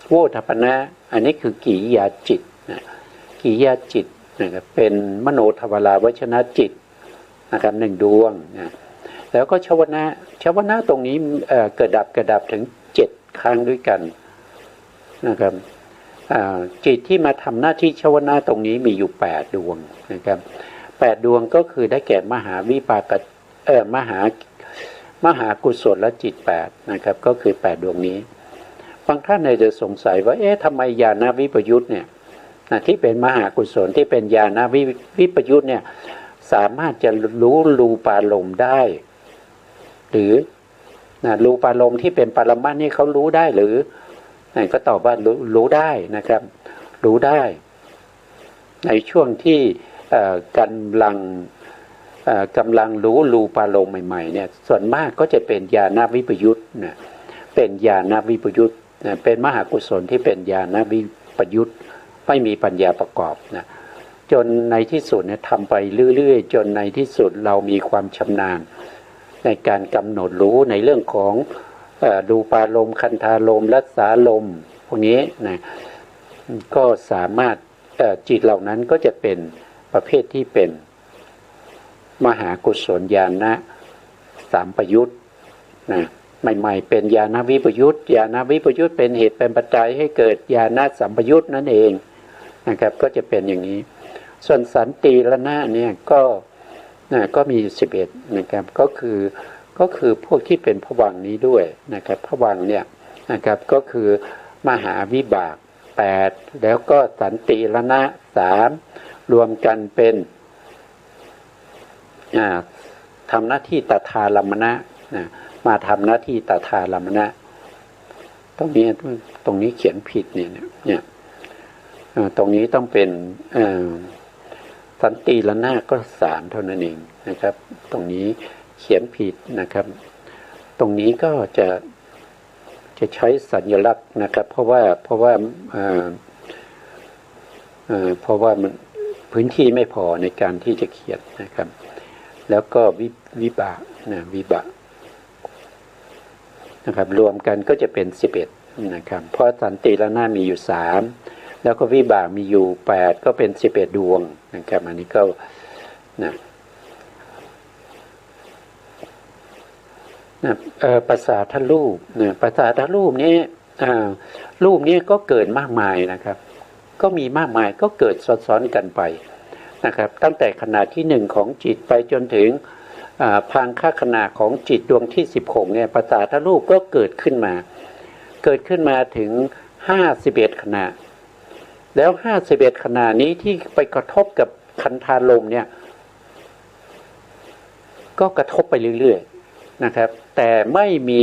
โวทัปปนะอันนี้คือกิริยาจิตนะกิริยาจิตนะครับเป็นมโนทวาราวชนะจิตนะครับ1ดวงนะ แล้วก็ชวนะตรงนี้เกิดดับถึง7 ครั้งด้วยกันนะครับจิตที่มาทำหน้าที่ชวนะตรงนี้มีอยู่8 ดวงนะครับ8 ดวงก็คือได้แก่มหาวิปากมหากุศลและจิต8นะครับก็คือ8 ดวงนี้บางท่านอาจจะสงสัยว่าทำไมญาณวิปยุตเนี่ยที่เป็นมหากุศลที่เป็นญาณวิปยุตเนี่ยสามารถจะรู้รูปารมณ์ได้หรือรูปารมณ์ที่เป็นปรมัตถ์นี่เขารู้ได้หรือก็ตอบว่ารู้ได้นะครับรู้ได้ในช่วงที่กำลังรู้รูปารมณ์ใหม่ๆเนี่ยส่วนมากก็จะเป็นญาณวิปยุตนะเป็นญาณวิปยุตนะเป็นมหากุศลที่เป็นญาณวิปยุตไม่มีปัญญาประกอบนะจนในที่สุดเนี่ยทำไปเรื่อยๆจนในที่สุดเรามีความชำนาญในการกำหนดรู้ในเรื่องของรูปารมณ์คันธารมณ์รัศารมณ์พวกนี้นะก็สามารถจิตเหล่านั้นก็จะเป็นประเภทที่เป็นมหากุศลญาณสัมปยุตนะใหม่ๆเป็นญาณวิปยุตญาณวิปยุตเป็นเหตุเป็นปัจจัยให้เกิดญาณสัมปยุตนั่นเองนะครับก็จะเป็นอย่างนี้ส่วนสันติรณะเนี่ยก็มี11นะครับก็คือพวกที่เป็นภวังค์นี้ด้วยนะครับภวังค์เนี่ยนะครับก็คือมหาวิบาก8แล้วก็สันติรณะ3รวมกันเป็นทำหน้าที่ตถาลัมมณะมาทำหน้าที่ตถาลัมมณะตรงนี้เขียนผิดเนี่ยตรงนี้ต้องเป็นสันติรณะก็3เท่านั้นเองนะครับตรงนี้เขียนผิดนะครับตรงนี้ก็จะใช้สัญลักษณ์นะครับเพราะว่ามันพื้นที่ไม่พอในการที่จะเขียนนะครับแล้วก็วิบากนะครับรวมกันก็จะเป็น11นะครับเพราะสันติรณะมีอยู่3แล้วก็วิบากมีอยู่8ก็เป็น11 ดวงนะครับอันนี้ก็ประสาทรูปประสาทรูปนี้รูปนี้ก็เกิดมากมายนะครับก็มีมากมายก็เกิดซ้อนๆกันไปนะครับตั้งแต่ขนาดที่1ของจิตไปจนถึงพังค่าขนาดของจิตดวงที่16เนี่ยประสาทรูปก็เกิดขึ้นมาถึง51ขณะแล้ว51ขณะนี้ที่ไปกระทบกับคันธารมณ์เนี่ยก็กระทบไปเรื่อยๆนะครับแต่ไม่มี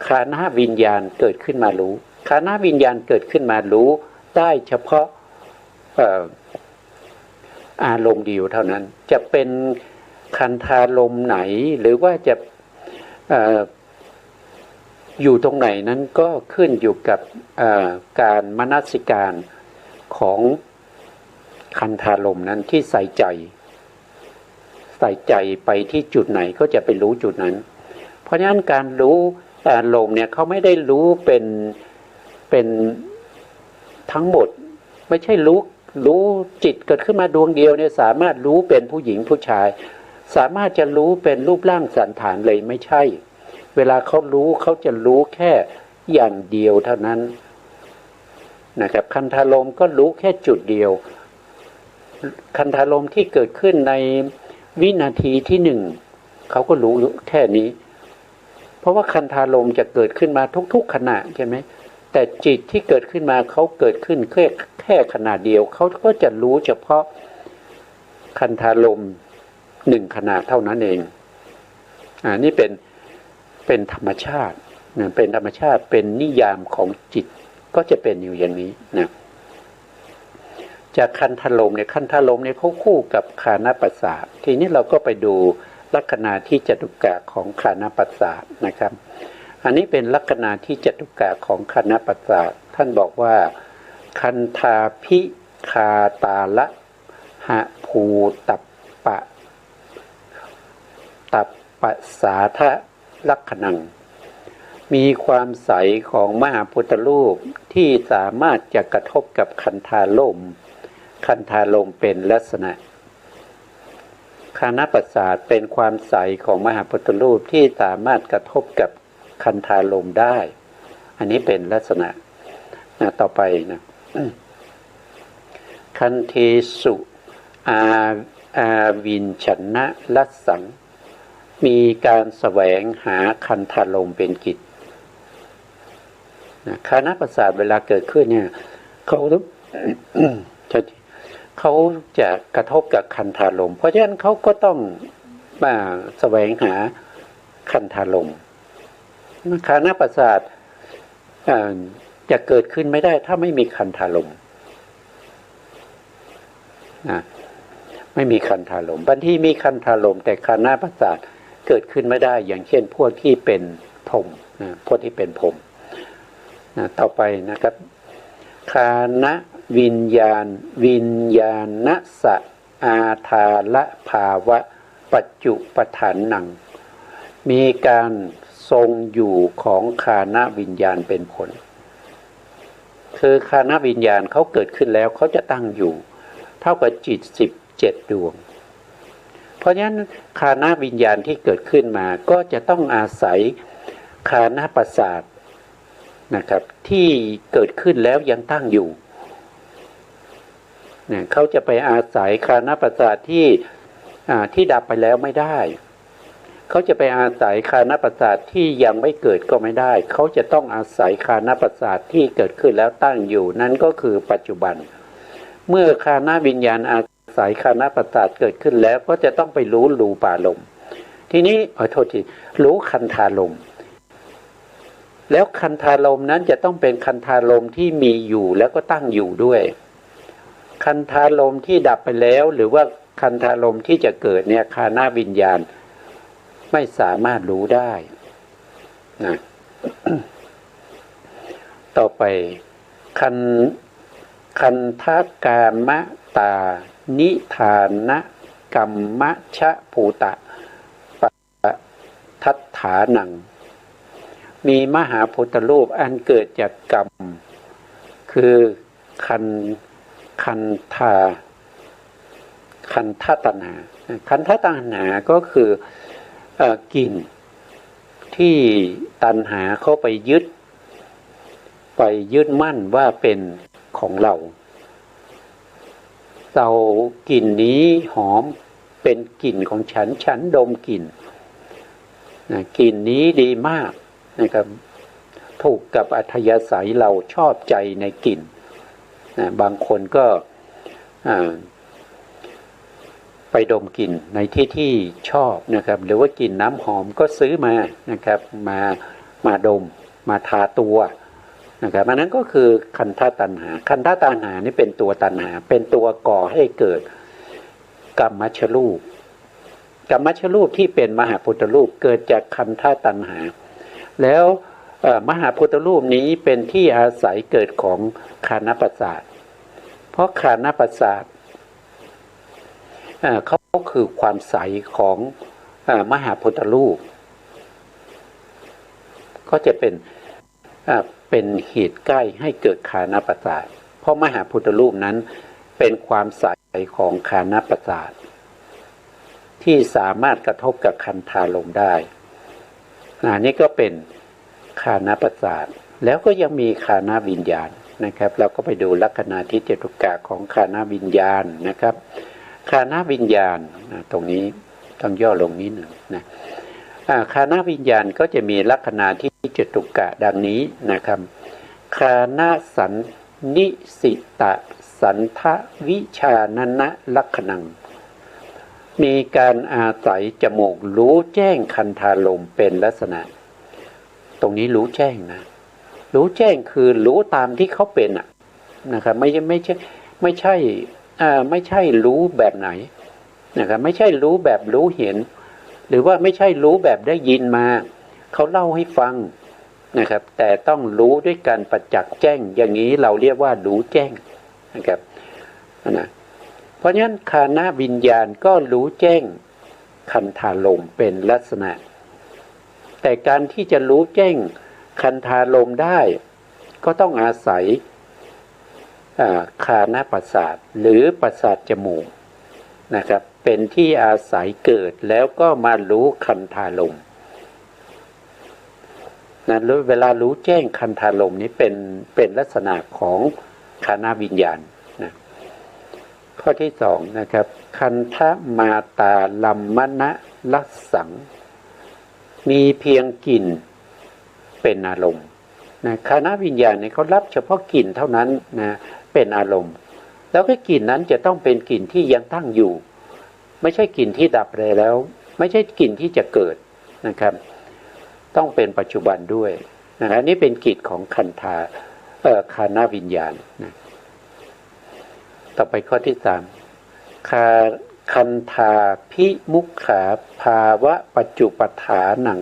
คานะวิญญาณเกิดขึ้นมารู้คานะวิญญาณเกิดขึ้นมารู้ได้เฉพาะอารมณ์เดียวเท่านั้นจะเป็นคันธารมณ์ไหนหรือว่าจะอยู่ตรงไหนนั้นก็ขึ้นอยู่กับการมนสิการของคันธารมณ์นั้นที่ใส่ใจไปที่จุดไหนก็จะไปรู้จุดนั้นเพราะฉะนั้นการรู้อารมณ์เนี่ยเขาไม่ได้รู้เป็นทั้งหมดไม่ใช่รู้จิตเกิดขึ้นมาดวงเดียวเนี่ยสามารถรู้เป็นผู้หญิงผู้ชายสามารถจะรู้เป็นรูปร่างสันฐานเลยไม่ใช่เวลาเขารู้เขาจะรู้แค่อย่างเดียวเท่านั้นนะครับคันธารมณ์ก็รู้แค่จุดเดียวคันธารมณ์ที่เกิดขึ้นในวินาทีที่1เขาก็รู้แค่นี้เพราะว่าคันธารมณ์จะเกิดขึ้นมาทุกๆขณะใช่ไหมแต่จิตที่เกิดขึ้นมาเขาเกิดขึ้นแค่ขณะเดียวเขาก็จะรู้เฉพาะคันธารมณ์1ขณะเท่านั้นเองนี่เป็นธรรมชาติเป็นธรรมชาติเป็นนิยามของจิตก็จะเป็นอยู่อย่างนี้นะจากคันธารมณ์เนี่ยคันธารมณ์เนี่ยเขาคู่กับคานปัสสะทีนี้เราก็ไปดูลักษณะที่จตุกะของคานปัสสะนะครับอันนี้เป็นลักษณะที่จตุกะของคานปัสสะท่านบอกว่าคันธาภิคาตาละหะภูตัปปะสาทะลักขณังมีความใสของมหาพุทธรูปที่สามารถจะกระทบกับคันธารมณ์เป็นลักษณะ คานประสาทเป็นความใสของมหาพุทธรูปที่สามารถกระทบกับคันธารมณ์ได้อันนี้เป็นลักษณะต่อไปนะคันเทสุอาวินชนะลัสสังมีการแสวงหาคันธารมณ์เป็นกิจคานประสาทเวลาเกิดขึ้นเนี่ยเขาจะกระทบกับคันธารมณ์เพราะฉะนั้นเขาก็ต้องมาแสวงหาคันธารมณ์คานประสาทจะเกิดขึ้นไม่ได้ถ้าไม่มีคันธารมณ์ไม่มีคันธารมณ์บางทีมีคันธารมณ์แต่คานประสาทเกิดขึ้นไม่ได้อย่างเช่นพวกที่เป็นพรหมพวกที่เป็นพรหมต่อไปนะครับคานวิญญาณสะอาทาละภาวะปัจจุปฐานนังมีการทรงอยู่ของคานวิญญาณเป็นผลคือคานวิญญาณเขาเกิดขึ้นแล้วเขาจะตั้งอยู่เท่ากับจิต17 ดวงเพราะฉะนั้นคานวิญญาณที่เกิดขึ้นมาก็จะต้องอาศัยคานประสาทนะครับที่เกิดขึ้นแล้วยังตั้งอยู่เนี่ยเขาจะไปอาศัยคานประสาทที่ดับไปแล้วไม่ได้เขาจะไปอาศัยคานประสาทที่ยังไม่เกิดก็ไม่ได้เขาจะต้องอาศัยคานประสาทที่เกิดขึ้นแล้วตั้งอยู่นั่นก็คือปัจจุบันเมื่อคานวิญญาณอาศัยคานประสาทเกิดขึ้นแล้วก็จะต้องไปรู้รูปารมณ์ทีนี้โทษทีรู้คันธารมณ์แล้วคันธารมณ์นั้นจะต้องเป็นคันธารมณ์ที่มีอยู่แล้วก็ตั้งอยู่ด้วยคันธารมณ์ที่ดับไปแล้วหรือว่าคันธารมณ์ที่จะเกิดเนี่ยคานวิญญาณไม่สามารถรู้ได้นะ ต่อไปคันทกามตานิทานกัมมะชะภูตะปทัฏฐานังมีมหาพุทธรูปอันเกิดจากกรรมคือคันธตัณหาคันธตัณหาก็คือกลิ่นที่ตัณหาเข้าไปยึดมั่นว่าเป็นของเรากลิ่นนี้หอมเป็นกลิ่นของฉันดมกลิ่นกลิ่นนี้ดีมากนะครับถูกกับอัธยาศัยเราชอบใจในกลิ่นบางคนก็ไปดมกลิ่นในที่ชอบนะครับหรือว่ากลิ่นน้ำหอมก็ซื้อมานะครับมาดมมาทาตัวนะครับอันนั้นก็คือคันธตัณหาคันธตัณหานี่เป็นตัวตัณหาเป็นตัวก่อให้เกิดกัมมัชรูปที่เป็นมหาพุทธรูปเกิดจากคันธตัณหาแล้วมหาพุทธรูปนี้เป็นที่อาศัยเกิดของคานประสาทเพราะคานประสาทเขาคือความใสของมหาพุทธรูปก็จะเป็นเหตุใกล้ให้เกิดคานประสาทเพราะมหาพุทธรูปนั้นเป็นความใสของคานประสาทที่สามารถกระทบกับคันธารมณ์ได้นี่ก็เป็นคานประสาทแล้วก็ยังมีคานวิญญาณนะครับเราก็ไปดูลักษณะที่จตุกะของคานวิญญาณนะครับคานวิญญาณตรงนี้ต้องย่อลงนิดหนึ่งนะคานวิญญาณก็จะมีลักษณะที่จตุกะดังนี้นะครับคานสันนิสิตะสันทวิชานนะลักขณังมีการอาศัยจมูกรู้แจ้งคันธารมณ์เป็นลักษณะตรงนี้รู้แจ้งนะรู้แจ้งคือรู้ตามที่เขาเป็นนะครับไม่ใช่รู้แบบไหนนะครับไม่ใช่รู้แบบรู้เห็นหรือว่าไม่ใช่รู้แบบได้ยินมาเขาเล่าให้ฟังนะครับแต่ต้องรู้ด้วยการประจักษ์แจ้งอย่างนี้เราเรียกว่ารู้แจ้งนะครับเพราะฉะนั้นคานวิญญาณก็รู้แจ้งคันธารมณ์เป็นลักษณะแต่การที่จะรู้แจ้งคันธารมณ์ได้ก็ต้องอาศัยคานประสาทหรือประสาทจมูกนะครับ เป็นที่อาศัยเกิดแล้วก็มารู้คันธารมณ์นะเวลารู้แจ้งคันธารมณ์นี้เป็นลักษณะของขันธวิญญาณนะข้อที่สองนะครับคันธมาตาลัมมณลัสสังมีเพียงกลิ่นเป็นอารมณ์นะขันธวิญญาณเนี่ยเขารับเฉพาะกลิ่นเท่านั้นนะเป็นอารมณ์แล้วก็กลิ่นนั้นจะต้องเป็นกลิ่นที่ยังตั้งอยู่ไม่ใช่กลิ่นที่ดับไปแล้วไม่ใช่กลิ่นที่จะเกิดนะครับต้องเป็นปัจจุบันด้วยนะอันนี้เป็นกิจของขันธขันธวิญญาณนะต่อไปข้อที่สามคันธาพิมุขขาภาวะปัจจุปฐานัง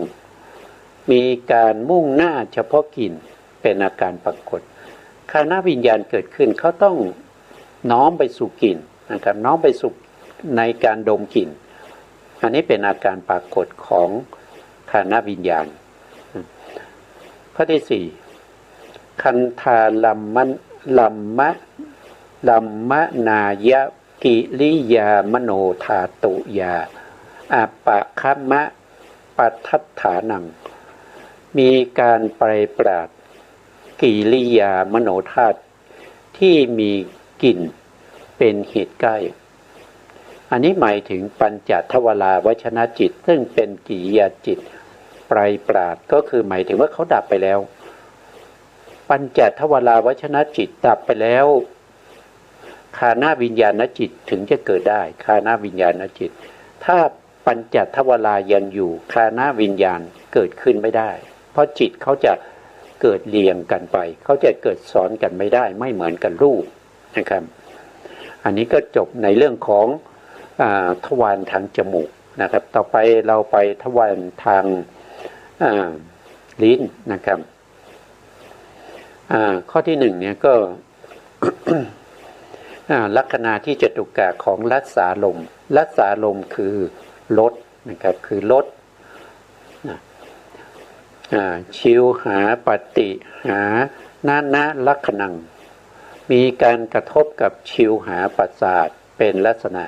มีการมุ่งหน้าเฉพาะกลิ่นเป็นอาการปรากฏขันธวิญญาณเกิดขึ้นเขาต้องน้อมไปสู่กลิ่นนะครับน้อมไปสู่ในการดมกลิ่นอันนี้เป็นอาการปรากฏของขันธวิญญาณข้อที่สี่คันธาลัมมนายกิริยามโนธาตุยาอัปปะคัมมะปัฏฐฐานังมีการแปรปราดกิริยามโนธาตุที่มีกลิ่นเป็นเหตุใกล้อันนี้หมายถึงปัญจทวาราวชนะจิตซึ่งเป็นกิริยาจิตแปรปราดก็คือหมายถึงว่าเขาดับไปแล้วปัญจทวาราวชนะจิตดับไปแล้วคานาวิญญาณจิตถึงจะเกิดได้คานาวิญญาณจิตถ้าปัญจทวารายังอยู่คานาวิญญาณเกิดขึ้นไม่ได้เพราะจิตเขาจะเกิดเรียงกันไปเขาจะเกิดซ้อนกันไม่ได้ไม่เหมือนกันรูปนะครับอันนี้ก็จบในเรื่องของทวารทางจมูกนะครับต่อไปเราไปทวารทางลิ้นนะครับข้อที่หนึ่งเนี่ยก็ ลักษณะที่จตุกะของรัสสาลมรัสสาลมคือลดนะครับคือลดชิวหาปฏิหานาลักขณังมีการกระทบกับชิวหาประสาทเป็นลักษณะ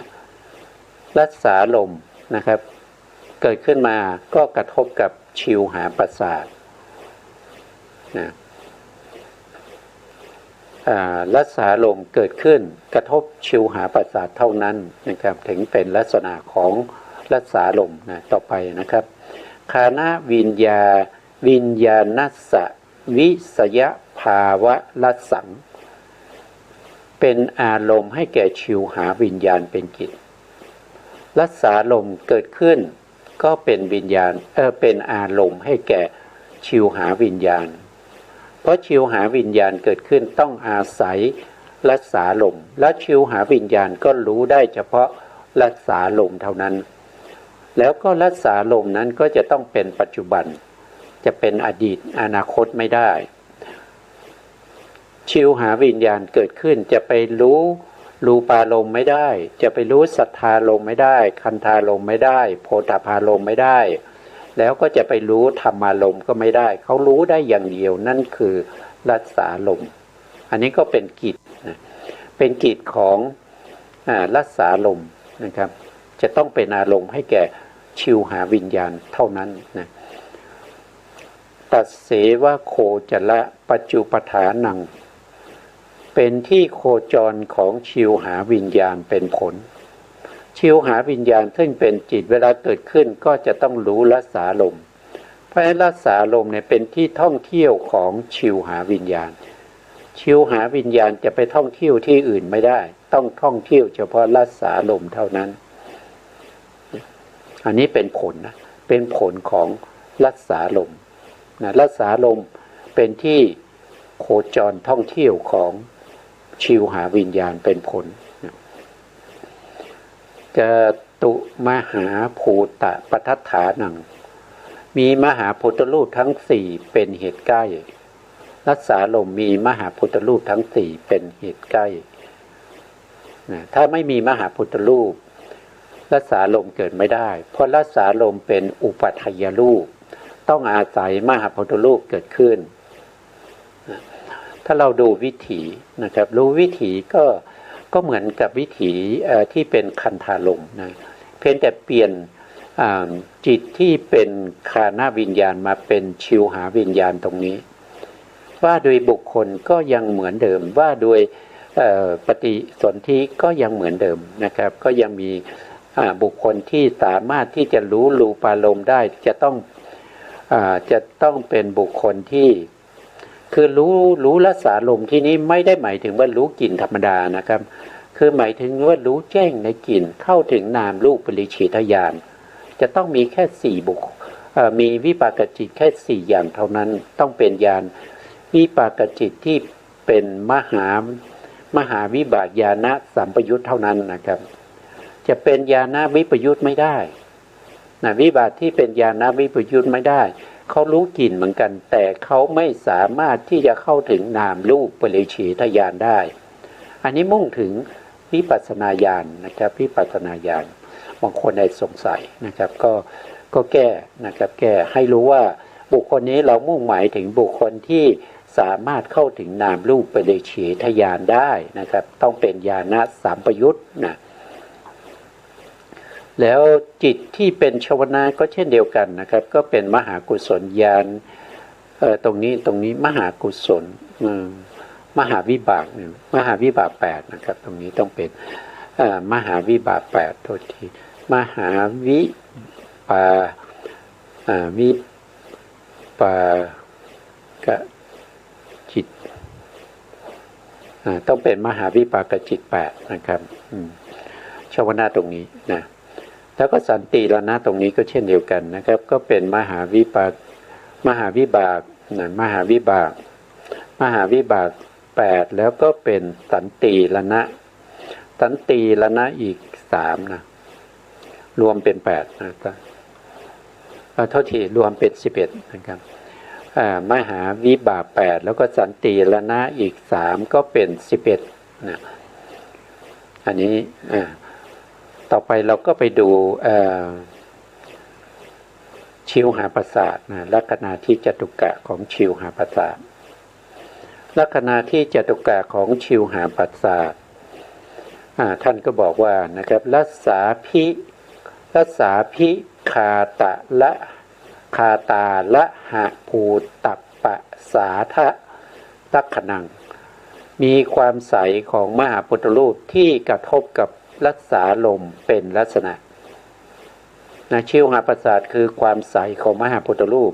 รัสสาลมนะครับเกิดขึ้นมาก็กระทบกับชิวหาประสาทนะรัสสาลมเกิดขึ้นกระทบชิวหาประสาทเท่านั้นนะครับถึงเป็นลักษณะของรัสสาลมนะต่อไปนะครับคานะวิญญาณัสสะวิสยภาวะรัสสังเป็นอารมณ์ให้แก่ชิวหาวิญญาณเป็นกิจรัสสาลมเกิดขึ้นก็เป็นวิญญาณเป็นอารมณ์ให้แก่ชิวหาวิญญาณเพราะชิวหาวิญญาณเกิดขึ้นต้องอาศัยรัสสาลมและชิวหาวิญญาณก็รู้ได้เฉพาะรัสสาลมเท่านั้นแล้วก็รัสสาลมนั้นก็จะต้องเป็นปัจจุบันจะเป็นอดีตอนาคตไม่ได้ชิวหาวิญญาณเกิดขึ้นจะไปรู้รูปารมณ์ไม่ได้จะไปรู้สัทธารมณ์ไม่ได้คันธารมณ์ไม่ได้โพธพารมณ์ไม่ได้แล้วก็จะไปรู้ธรรมารมณ์ก็ไม่ได้เขารู้ได้อย่างเดียวนั่นคือรัสสาลมอันนี้ก็เป็นกิจนะเป็นกิจของรัสสาลมนะครับจะต้องเป็นอารมณ์ให้แก่ชิวหาวิญญาณเท่านั้นนะตัสเสวะโคจละปัจจุปฐานังเป็นที่โคจรของชิวหาวิญญาณเป็นผลชิวหาวิญญาณซึ่งเป็นจิตเวลาเกิดขึ้นก็จะต้องรู้รัสสาลมเพราะรัสสาลมเนี่ยเป็นที่ท่องเที่ยวของชิวหาวิญญาณชิวหาวิญญาณจะไปท่องเที่ยวที่อื่นไม่ได้ต้องท่องเที่ยวเฉพาะรัสสาลมเท่านั้นอันนี้เป็นผลนะเป็นผลของรัสสาลมนะรัสสาลมเป็นที่โคจรท่องเที่ยวของชิวหาวิญญาณเป็นผลจตุมหาภูตะปัฏฐฐานังมีมหาพุทธรูปทั้งสี่เป็นเหตุใกล้รัสสาลมมีมหาพุทธรูปทั้งสี่เป็นเหตุใกล้นะถ้าไม่มีมหาพุทธรูปรัสสาลมเกิดไม่ได้เพราะรัสสาลมเป็นอุปัฏฐยรูปต้องอาศัยมหาพุทธรูปเกิดขึ้นถ้าเราดูวิถีนะครับรู้วิถีก็ ก็เหมือนกับวิถีที่เป็นคันธารมณ์นะเพียงแต่เปลี่ยนจิตที่เป็นคานาวิญญาณมาเป็นชิวหาวิญญาณตรงนี้ว่าโดยบุคคลก็ยังเหมือนเดิมว่าโดยปฏิสนธิก็ยังเหมือนเดิมนะครับก็ยังมีบุคคลที่สามารถที่จะรู้รูปารมณ์ได้จะต้องเป็นบุคคลที่คือรู้รสารมณ์ที่นี้ไม่ได้หมายถึงว่ารู้กลิ่นธรรมดานะครับคือหมายถึงว่ารู้แจ้งในกลิ่นเข้าถึงนามรูปปริฉีทญาณจะต้องมีแค่4บุคมีวิปากจิตแค่4อย่างเท่านั้นต้องเป็นญาณวิปากจิตที่เป็นมหาวิบากญาณสัมปยุตเท่านั้นนะครับจะเป็นญาณวิปยุตไม่ได้นะวิบากที่เป็นญาณวิปยุตไม่ได้เขารู้กลิ่นเหมือนกันแต่เขาไม่สามารถที่จะเข้าถึงนามรูปปริฉีทญาณได้อันนี้มุ่งถึงวิปัสสนาญาณนะครับวิปัสสนาญาณบางคนได้สงสัยนะครับก็แก้นะครับแก้ให้รู้ว่าบุคคลนี้เรามุ่งหมายถึงบุคคลที่สามารถเข้าถึงนามรูปปริฉีทญาณได้นะครับต้องเป็นญาณสัมปยุตนะแล้วจิตที่เป็นชวนะก็เช่นเดียวกันนะครับก็เป็นมหากุศลญาณตรงนี้มหากุศลมหาวิบากมหาวิบาก8นะครับตรงนี้ต้องเป็นมหาวิบาก8โทษทีมหาวิปากจิตต้องเป็นมหาวิปากจิต8นะครับชวนะตรงนี้นะแล้วก็สันติละนะตรงนี้ก็เช่นเดียวกันนะครับก็เป็นมหาวิบากนะมหาวิบาก8แล้วก็เป็นสันติละนะอีก3นะรวมเป็น8นะครับเท่าที่รวมเป็น11นะครับมหาวิบาก8แล้วก็สันติละนะอีก3ก็เป็น11นะอันนี้ต่อไปเราก็ไปดูชิวหาประสาทนะลัคนาที่จตุกะของชิวหาประสาทลัคนาที่จตุกะของชิวหาประสาทท่านก็บอกว่านะครับรัสสาพิคาตะละคาตาละหะภูตัปปะสาทะลักขณังมีความใสของมหาพุทธรูปที่กระทบกับรักษาลมเป็นลักษณะนะชิวหาประสาทคือความใสของมหาพุทธรูป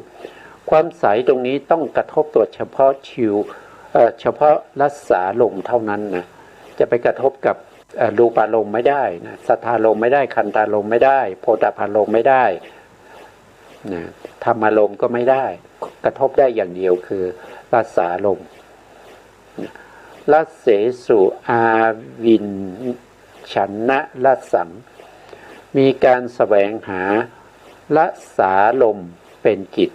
ความใสตรงนี้ต้องกระทบตัวเฉพาะเฉพาะรักษาลมเท่านั้นนะจะไปกระทบกับรูปารมณ์ไม่ได้นะสัทธารมณ์ไม่ได้คันธารมณ์ไม่ได้โพธพารมณ์ไม่ได้นะธรรมารมณ์ก็ไม่ได้กระทบได้อย่างเดียวคือรักษาลมรัสเสสุอาวินฉันนะรัสสังมีการแสวงหารักษาลมเป็นกิจ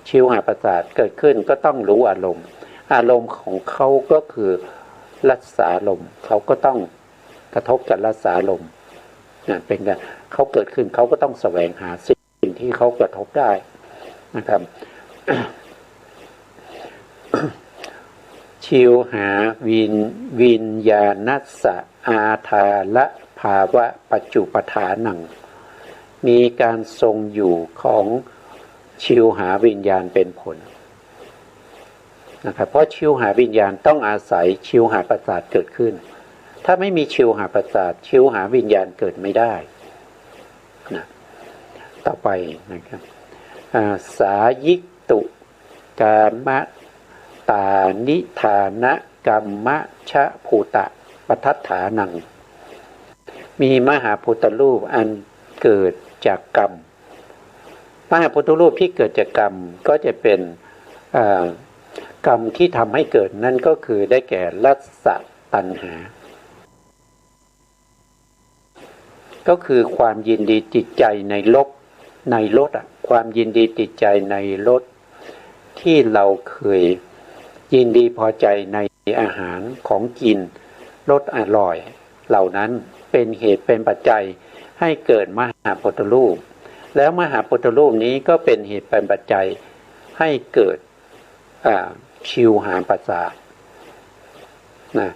ชิวหาประสาทเกิดขึ้นก็ต้องรู้อารมณ์ของเขาก็คือรักษาลมเขาก็ต้องกระทบกับรักษาลมเป็นการเขาเกิดขึ้นเขาก็ต้องแสวงหาสิ่งที่เขากระทบได้นะครับ ชิวหาวิญญาณัสสะอาทาละภาวะปัจจุปฐานังมีการทรงอยู่ของชิวหาวิญญาณเป็นผลนะครับเพราะชิวหาวิญญาณต้องอาศัยชิวหาประสาทเกิดขึ้นถ้าไม่มีชิวหาประสาทชิวหาวิญญาณเกิดไม่ได้นะต่อไปนะครับสายิกตุกามะตานิธานะกัมมะชะภูตะปัฏฐฐานังมีมหาพุทธรูปอันเกิดจากกรรมมหาพุทธรูปที่เกิดจากกรรมก็จะเป็นกรรมที่ทำให้เกิดนั่นก็คือได้แก่รัสสะตัณหาก็คือความยินดีติดใจในรสความยินดีติดใจในรสที่เราเคยยินดีพอใจในอาหารของกินรสอร่อยเหล่านั้นเป็นเหตุเป็นปัจจัยให้เกิดมหาพุทธรูปแล้วมหาพุทธรูปนี้ก็เป็นเหตุเป็นปัจจัยให้เกิดชิวหาประสาทนะ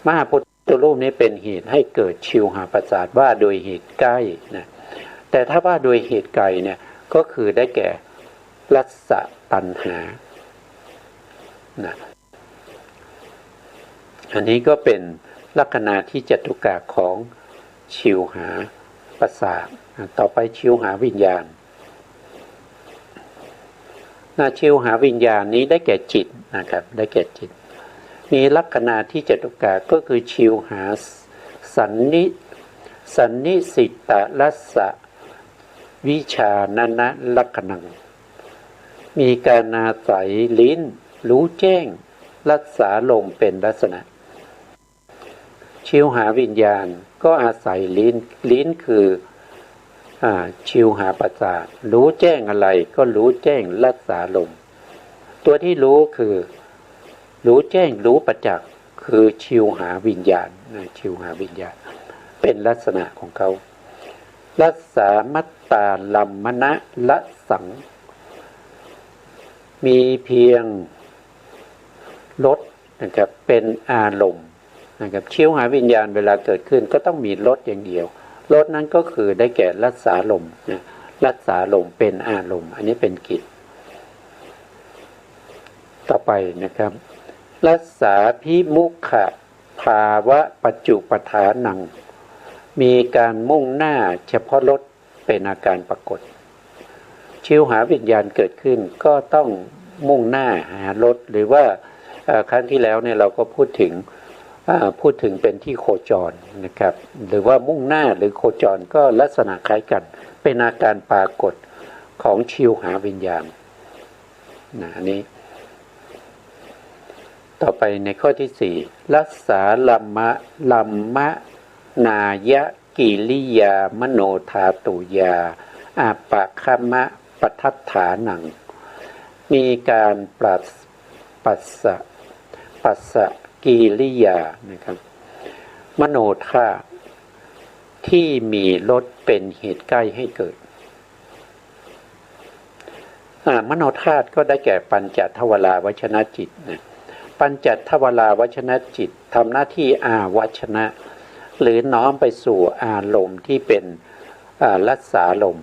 มหาพุทธ ตุรูปนี้เป็นเหตุให้เกิดชิวหาประสาทว่าโดยเหตุใกล้นะแต่ถ้าว่าโดยเหตุไกลเนี่ยก็คือได้แก่ลัสสะตัณหานะอันนี้ก็เป็นลักษณะที่จตุกะของชิวหาประสาทต่อไปชิวหาวิญญาณชิวหาวิญญาณนี้ได้แก่จิตนะครับได้แก่จิตมีลักษณะที่จตุกะก็คือชิวหาสันนิสิตลัสสะวิชานะนะลักขณังมีการอาศัยลิ้นรู้แจ้งรักษาลมเป็นลักษณะชิวหาวิญญาณก็อาศัยลิ้นคือชิวหาประสาทรู้แจ้งอะไรก็รู้แจ้งรักษาลมตัวที่รู้คือรู้แจ้งรู้ประจักษ์คือชิวหาวิญญาณชิวหาวิญญาณเป็นลักษณะของเขารักษามัตตาลัมมณะละสังมีเพียงลดนะครับเป็นอารมณ์นะครับชิวหาวิญญาณเวลาเกิดขึ้นก็ต้องมีลดอย่างเดียวลดนั้นก็คือได้แก่รักษาลมนะรักษาลมเป็นอารมณ์อันนี้เป็นกิจต่อไปนะครับรักษาพิมุขะภาวะปัจจุปทานังมีการมุ่งหน้าเฉพาะลดเป็นอาการปรากฏชิวหาวิญญาณเกิดขึ้นก็ต้องมุ่งหน้าหาลดหรือว่าครั้งที่แล้วเนี่ยเราก็พูดถึงเป็นที่โคจรนะครับหรือว่ามุ่งหน้าหรือโคจรก็ลักษณะคล้ายกันเป็นอาการปรากฏของชิวหาวิญญาณอันนี้ต่อไปในข้อที่ 4รักษาลัมมะนายะกิริยามโนธาตุยาอาปะคมะปัฏฐฐานังมีการปัสสะกิริยานะครับมโนธาตุที่มีลดเป็นเหตุใกล้ให้เกิดมโนธาตุก็ได้แก่ปัญจทวาราวชนะจิตนะปัญจทวาราวชนะจิตทำหน้าที่อาวชนะหรือน้อมไปสู่อารมณ์ที่เป็นรักษาลม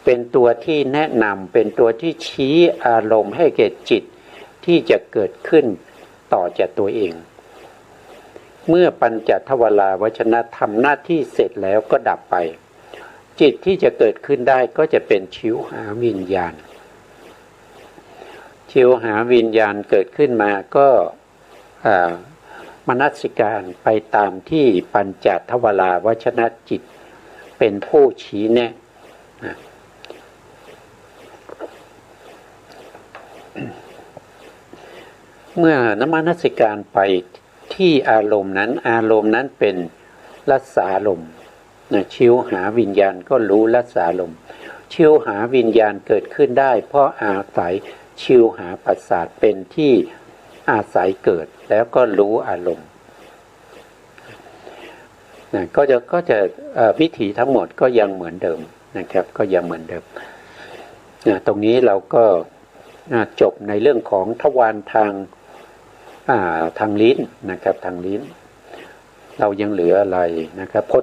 เป็นตัวที่แนะนำเป็นตัวที่ชี้อารมณ์ให้แก่จิตที่จะเกิดขึ้นต่อจากตัวเองเมื่อปัญจทวาราวชนะทำหน้าที่เสร็จแล้วก็ดับไปจิตที่จะเกิดขึ้นได้ก็จะเป็นชิวหาวิญญาณชิวหาวิญญาณเกิดขึ้นมาก็มนสิการไปตามที่ปัญจทวาราวชนะจิตเป็นผู้ชี้แนะเมื่อนมนสิการไปที่อารมณ์นั้นเป็นรักษาลมชิวหาวิญญาณก็รู้รักษาลมชิวหาวิญญาณเกิดขึ้นได้เพราะอาศัยชิวหาประสาทเป็นที่อาศัยเกิดแล้วก็รู้อารมณ์ก็จะวิถีทั้งหมดก็ยังเหมือนเดิมนะครับก็ยังเหมือนเดิมตรงนี้เราก็จบในเรื่องของทวารทางลิ้นนะครับทางลิ้นเรายังเหลืออะไรนะครับโพ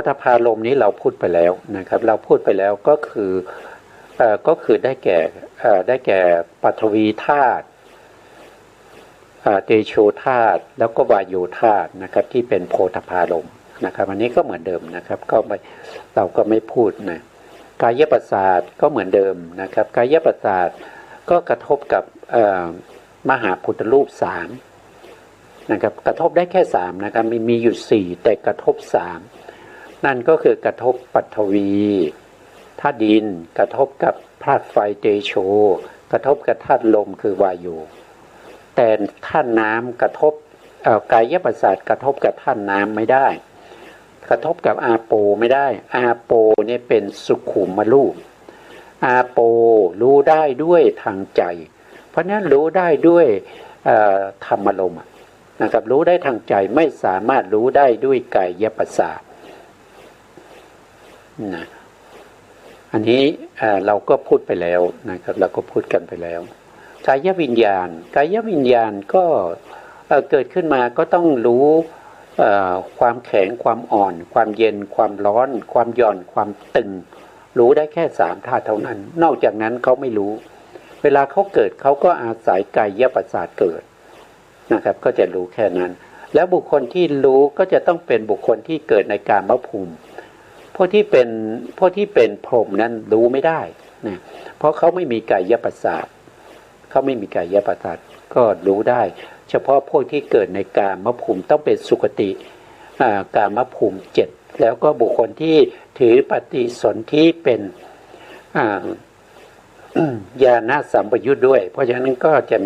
ธพาลมนี้เราพูดไปแล้วนะครับเราพูดไปแล้วก็คือได้แก่ปฐวีธาตุเตโชธาตุแล้วก็วายโยธาตุนะครับที่เป็นโพธพาลมนะครับอันนี้ก็เหมือนเดิมนะครับเราก็ไม่พูดนะกายประสาทก็เหมือนเดิมนะครับกายประสาทก็กระทบกับมหาพุทธรูป3นะครับกระทบได้แค่3นะครับมีอยู่4แต่กระทบ3นั่นก็คือกระทบปฐวีธาตุดินกระทบกับธาตุไฟเตโชกระทบกับธาตุลมคือวายโยแต่ธาตุน้ำกระทบกายประสาทกระทบกับธาตุน้ำไม่ได้กระทบกับอาโปไม่ได้อาโปเนี่ยเป็นสุขุมรูปอาโปรู้ได้ด้วยทางใจเพราะนั้นรู้ได้ด้วยธรรมลมนะครับรู้ได้ทางใจไม่สามารถรู้ได้ด้วยกายประสาทนะอันนี้เราก็พูดไปแล้วนะครับเราก็พูดกันไปแล้วกายวิญญาณก็ เกิดขึ้นมาก็ต้องรู้ความแข็งความอ่อนความเย็นความร้อนความหย่อนความตึงรู้ได้แค่3 ธาตุเท่านั้นนอกจากนั้นเขาไม่รู้เวลาเขาเกิดเขาก็อาศัยกายประสาทเกิดนะครับก็จะรู้แค่นั้นแล้วบุคคลที่รู้ก็จะต้องเป็นบุคคลที่เกิดในกามภูมิพวกที่เป็นพรหมนั้นรู้ไม่ได้นะเพราะเขาไม่มีกายประสาทเขาไม่มีกายประสาทก็รู้ได้เฉพาะพวกที่เกิดในกามภูมิต้องเป็นสุคติกามภูมิ7แล้วก็บุคคลที่ถือปฏิสนธิเป็นญาณสัมปยุตด้วยเพราะฉะนั้นก็จะ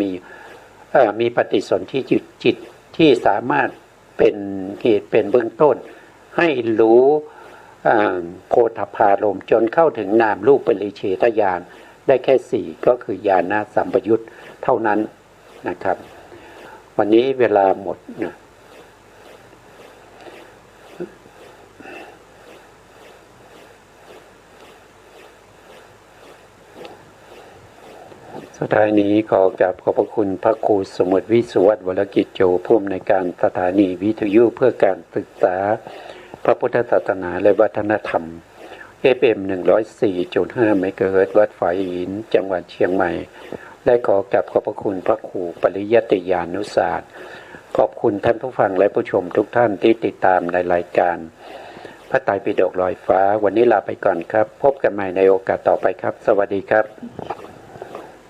มีปฏิสนธิจิตที่สามารถเป็นเหตุเป็นเบื้องต้นให้รู้โพธพารมณ์จนเข้าถึงนามรูปปริเฉทญาณได้แค่4ก็คือญาณสัมปยุตเท่านั้นนะครับวันนี้เวลาหมดนะสุดท้ายนี้ขอกราบขอบพระคุณพระครูสมุทรวิสุวัฒน์วรกิจโจผู้อำนวยการสถานีวิทยุเพื่อการศึกษาพระพุทธศาสนาและวัฒนธรรม FM 104.5 เมกะเฮิรตซ์วัดฝายหินจังหวัดเชียงใหม่และขอกราบขอบพระคุณพระครูปริยัติญานุศาสตร์ขอบคุณท่านผู้ฟังและผู้ชมทุกท่านที่ติดตามในรายการพระไตรปิฎกลอยฟ้าวันนี้ลาไปก่อนครับพบกันใหม่ในโอกาสต่อไปครับสวัสดีครับ